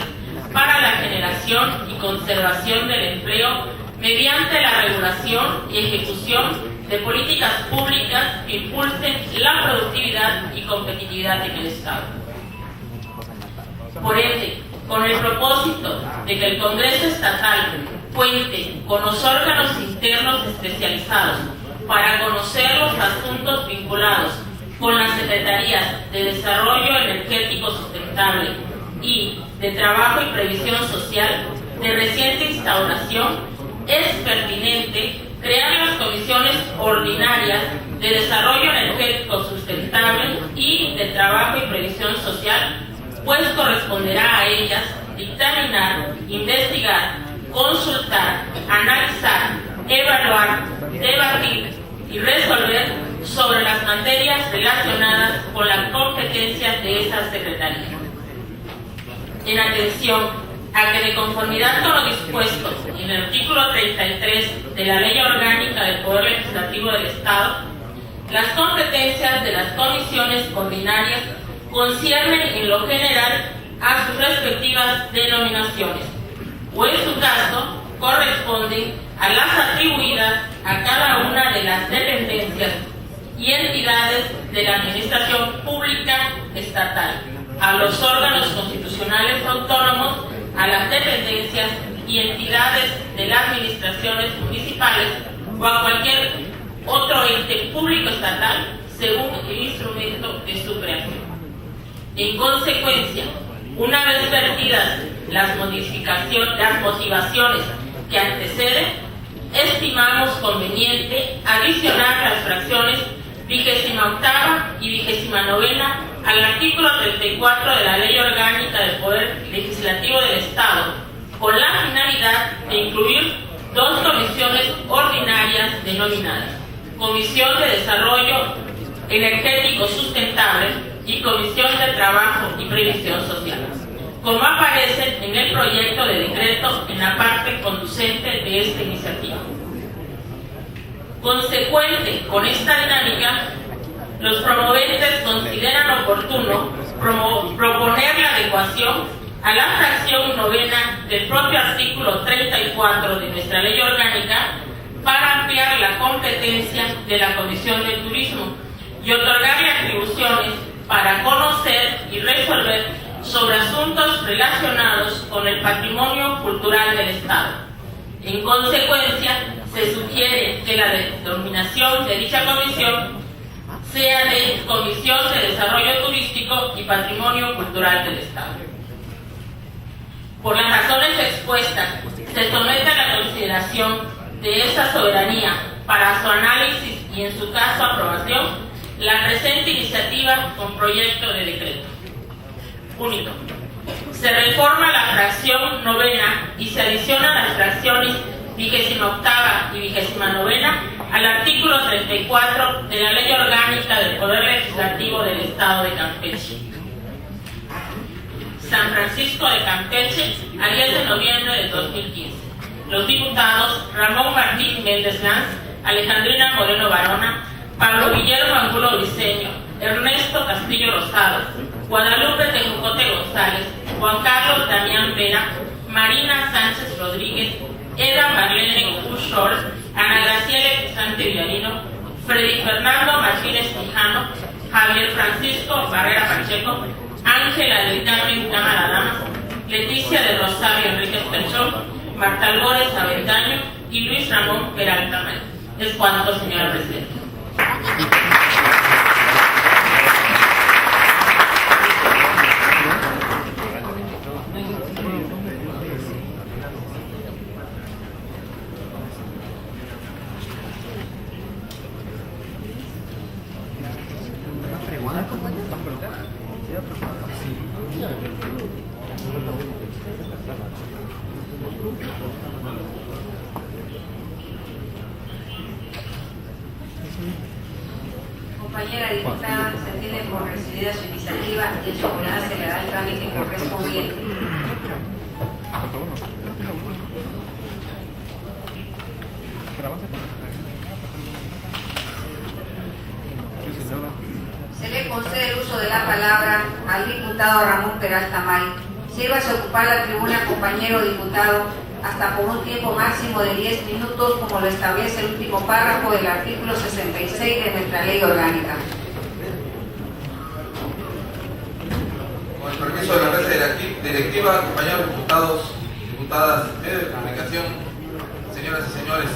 para la generación y conservación del empleo mediante la regulación y ejecución de políticas públicas que impulsen la productividad y competitividad en el Estado. Por ende, con el propósito de que el Congreso Estatal cuente con los órganos internos especializados para conocer los asuntos vinculados con las Secretarías de Desarrollo Energético Sustentable y de Trabajo y Previsión Social de reciente instauración, es pertinente crear las comisiones ordinarias de Desarrollo Energético Sustentable y de Trabajo y Previsión Social, pues corresponderá a ellas dictaminar, investigar, consultar, analizar, evaluar, debatir y resolver sobre las materias relacionadas con las competencias de esas secretarías. En atención a que, de conformidad con lo dispuesto en el artículo 33 de la Ley Orgánica del Poder Legislativo del Estado, Las competencias de las comisiones ordinarias conciernen en lo general a sus respectivas denominaciones, o en su caso corresponden a las atribuidas a cada una de las dependencias y entidades de la administración pública estatal, a los órganos constitucionales autónomos, a las dependencias y entidades de las administraciones municipales o a cualquier otro ente público estatal según el instrumento de su creación. En consecuencia, una vez vertidas las motivaciones que anteceden, estimamos conveniente adicionar las fracciones 28ª y 29ª al artículo 34 de la Ley Orgánica del Poder Legislativo del Estado, con la finalidad de incluir dos comisiones ordinarias denominadas Comisión de Desarrollo Energético Sustentable y Comisión de Trabajo y Previsión Social, como aparecen en el proyecto de decreto en la parte conducente de esta iniciativa. Consecuente con esta dinámica, los promoventes consideran oportuno proponer la adecuación a la fracción 9ª del propio artículo 34 de nuestra ley orgánica para ampliar la competencia de la Comisión de Turismo y otorgarle atribuciones para conocer y resolver sobre asuntos relacionados con el patrimonio cultural del Estado. En consecuencia, se sugiere que la denominación de dicha comisión sea de Comisión de Desarrollo Turístico y Patrimonio Cultural del Estado. Por las razones expuestas, se somete a la consideración de esa soberanía para su análisis y, en su caso, aprobación, la presente iniciativa con proyecto de decreto. Único. Se reforma la fracción 9ª y se adiciona las fracciones 28ª y 29ª al artículo 34 de la Ley Orgánica del Poder Legislativo del Estado de Campeche. San Francisco de Campeche, a 10 de noviembre de 2015. Los diputados Ramón Martín Méndez Lanz, Alejandrina Moreno Barona, Pablo Guillermo Angulo Briceño, Ernesto Castillo Rosado, Guadalupe Tejucote González, Juan Carlos Damián Vera, Marina Sánchez Rodríguez, Eda Marlene Ushor, Ana Graciela Pesante Villarino, Freddy Fernando Martínez Quijano, Javier Francisco Barrera Pacheco, Ángela del Carmen Cámara Damas, Leticia de Rosario Enríquez Perchón, Marta Albores Aventaño y Luis Ramón Peralta May. Es cuanto, señora Presidenta. Compañera diputada, se tiene por recibida su iniciativa y en su unidad se le da el trámite correspondiente. Se le concede el uso de la palabra al diputado Ramón Peralta May. Sírvase a ocupar la tribuna, compañero diputado, hasta por un tiempo máximo de 10 minutos, como lo establece el último párrafo del artículo 66 de nuestra ley orgánica. Con el permiso de la mesa directiva, compañeros diputados, diputadas, medios de comunicación, señoras y señores,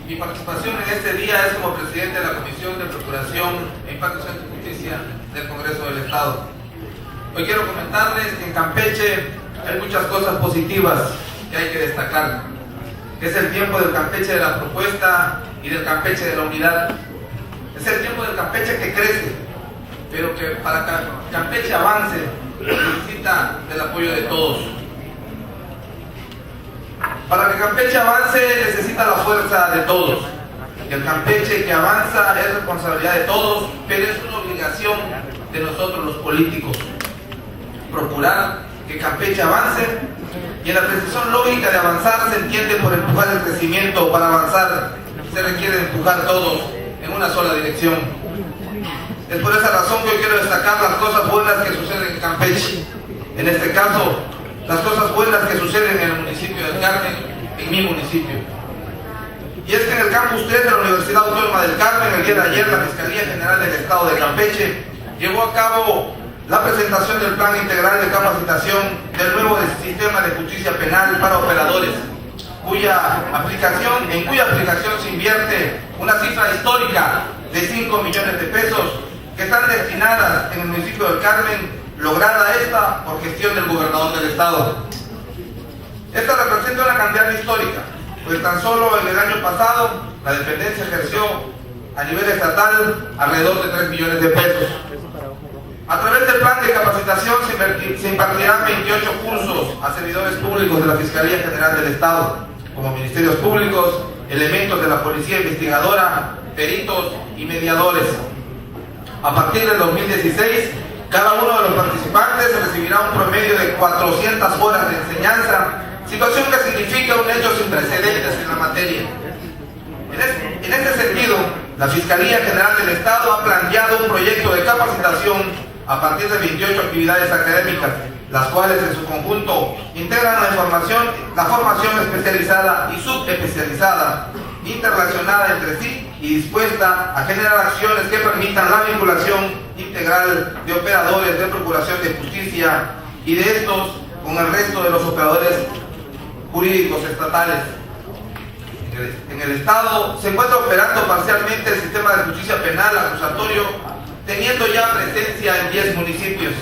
mi participación en este día es como presidente de la Comisión de Procuración e Impartición de Justicia del Congreso del Estado. Hoy quiero comentarles que en Campeche hay muchas cosas positivas que hay que destacar. Es el tiempo del Campeche de la propuesta y del Campeche de la unidad. Es el tiempo del Campeche que crece, pero que para que Campeche avance necesita del apoyo de todos. Para que Campeche avance necesita la fuerza de todos. Y el Campeche que avanza es responsabilidad de todos, pero es una obligación de nosotros los políticos. Procurar que Campeche avance, y en la precisión lógica de avanzar se entiende por empujar el crecimiento. Para avanzar se requiere empujar todos en una sola dirección. Es por esa razón que hoy quiero destacar las cosas buenas que suceden en Campeche. En este caso, las cosas buenas que suceden en el municipio del Carmen, en mi municipio. Y es que en el campus 3 de la Universidad Autónoma del Carmen, el día de ayer, la Fiscalía General del Estado de Campeche llevó a cabo la presentación del Plan Integral de Capacitación del nuevo Sistema de Justicia Penal para Operadores, en cuya aplicación se invierte una cifra histórica de 5 millones de pesos que están destinadas en el municipio del Carmen, lograda esta por gestión del gobernador del estado. Esta representa una cantidad histórica, pues tan solo en el año pasado la dependencia ejerció a nivel estatal alrededor de 3 millones de pesos. A través del plan de capacitación se impartirán 28 cursos a servidores públicos de la Fiscalía General del Estado, como ministerios públicos, elementos de la policía investigadora, peritos y mediadores. A partir del 2016, cada uno de los participantes recibirá un promedio de 400 horas de enseñanza, situación que significa un hecho sin precedentes en la materia. En este sentido, la Fiscalía General del Estado ha planteado un proyecto de capacitación a partir de 28 actividades académicas, las cuales en su conjunto integran la formación especializada y subespecializada, interrelacionada entre sí y dispuesta a generar acciones que permitan la vinculación integral de operadores de procuración de justicia y de estos con el resto de los operadores jurídicos estatales. En el Estado se encuentra operando parcialmente el sistema de justicia penal acusatorio, teniendo ya presencia en 10 municipios.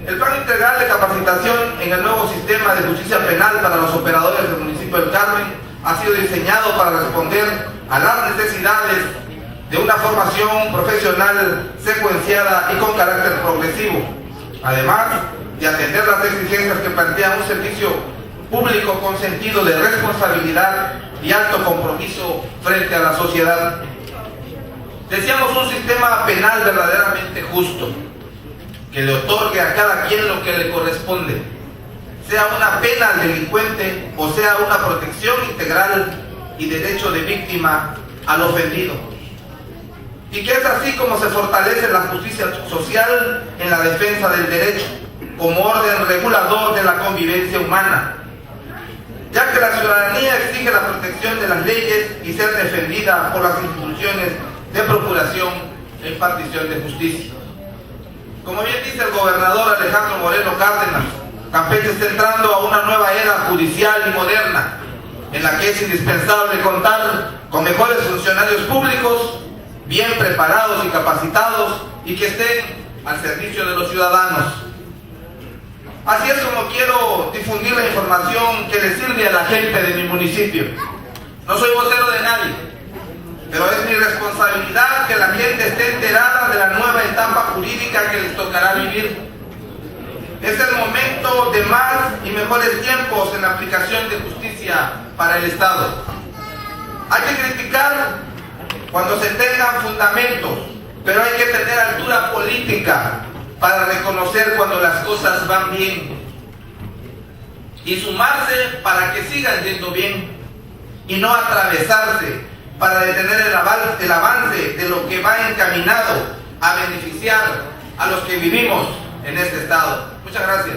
El plan integral de capacitación en el nuevo sistema de justicia penal para los operadores del municipio del Carmen ha sido diseñado para responder a las necesidades de una formación profesional secuenciada y con carácter progresivo, además de atender las exigencias que plantean un servicio público con sentido de responsabilidad y alto compromiso frente a la sociedad. Deseamos un sistema penal verdaderamente justo, que le otorgue a cada quien lo que le corresponde, sea una pena al delincuente o sea una protección integral y derecho de víctima al ofendido. Y que es así como se fortalece la justicia social en la defensa del derecho, como orden regulador de la convivencia humana, ya que la ciudadanía exige la protección de las leyes y ser defendida por las instituciones de procuración e impartición de justicia. Como bien dice el gobernador Alejandro Moreno Cárdenas, Campeche está entrando a una nueva era judicial y moderna, en la que es indispensable contar con mejores funcionarios públicos, bien preparados y capacitados, y que estén al servicio de los ciudadanos. Así es como quiero difundir la información que le sirve a la gente de mi municipio. No soy vocero de nadie, pero es mi responsabilidad que la gente esté enterada de la nueva etapa jurídica que les tocará vivir. Es el momento de más y mejores tiempos en la aplicación de justicia para el Estado. Hay que criticar cuando se tengan fundamentos, pero hay que tener altura política para reconocer cuando las cosas van bien y sumarse para que sigan yendo bien y no atravesarse para detener el avance de lo que va encaminado a beneficiar a los que vivimos en este estado. Muchas gracias.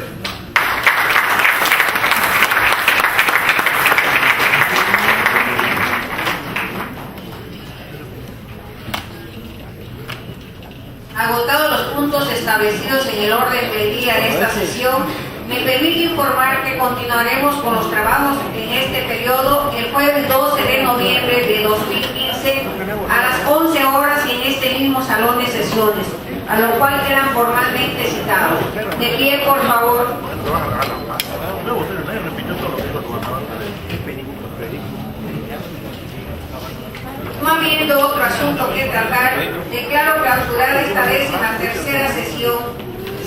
Agotados los puntos establecidos en el orden del día de esta sesión, me permite informar que continuaremos con los trabajos en este periodo el jueves 12 de noviembre de 2015 a las 11 horas y en este mismo salón de sesiones, a lo cual quedan formalmente citados. De pie, por favor. No habiendo otro asunto que tratar, declaro clausurada esta vez en la tercera sesión,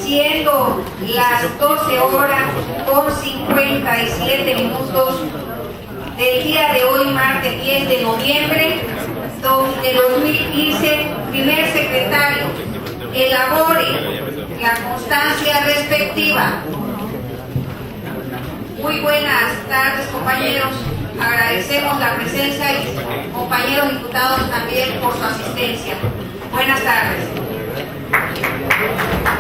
siendo las 12 horas con 57 minutos del día de hoy, martes 10 de noviembre de 2015. Primer secretario, elabore la constancia respectiva. Muy buenas tardes, compañeros. Agradecemos la presencia y compañeros diputados también por su asistencia. Buenas tardes.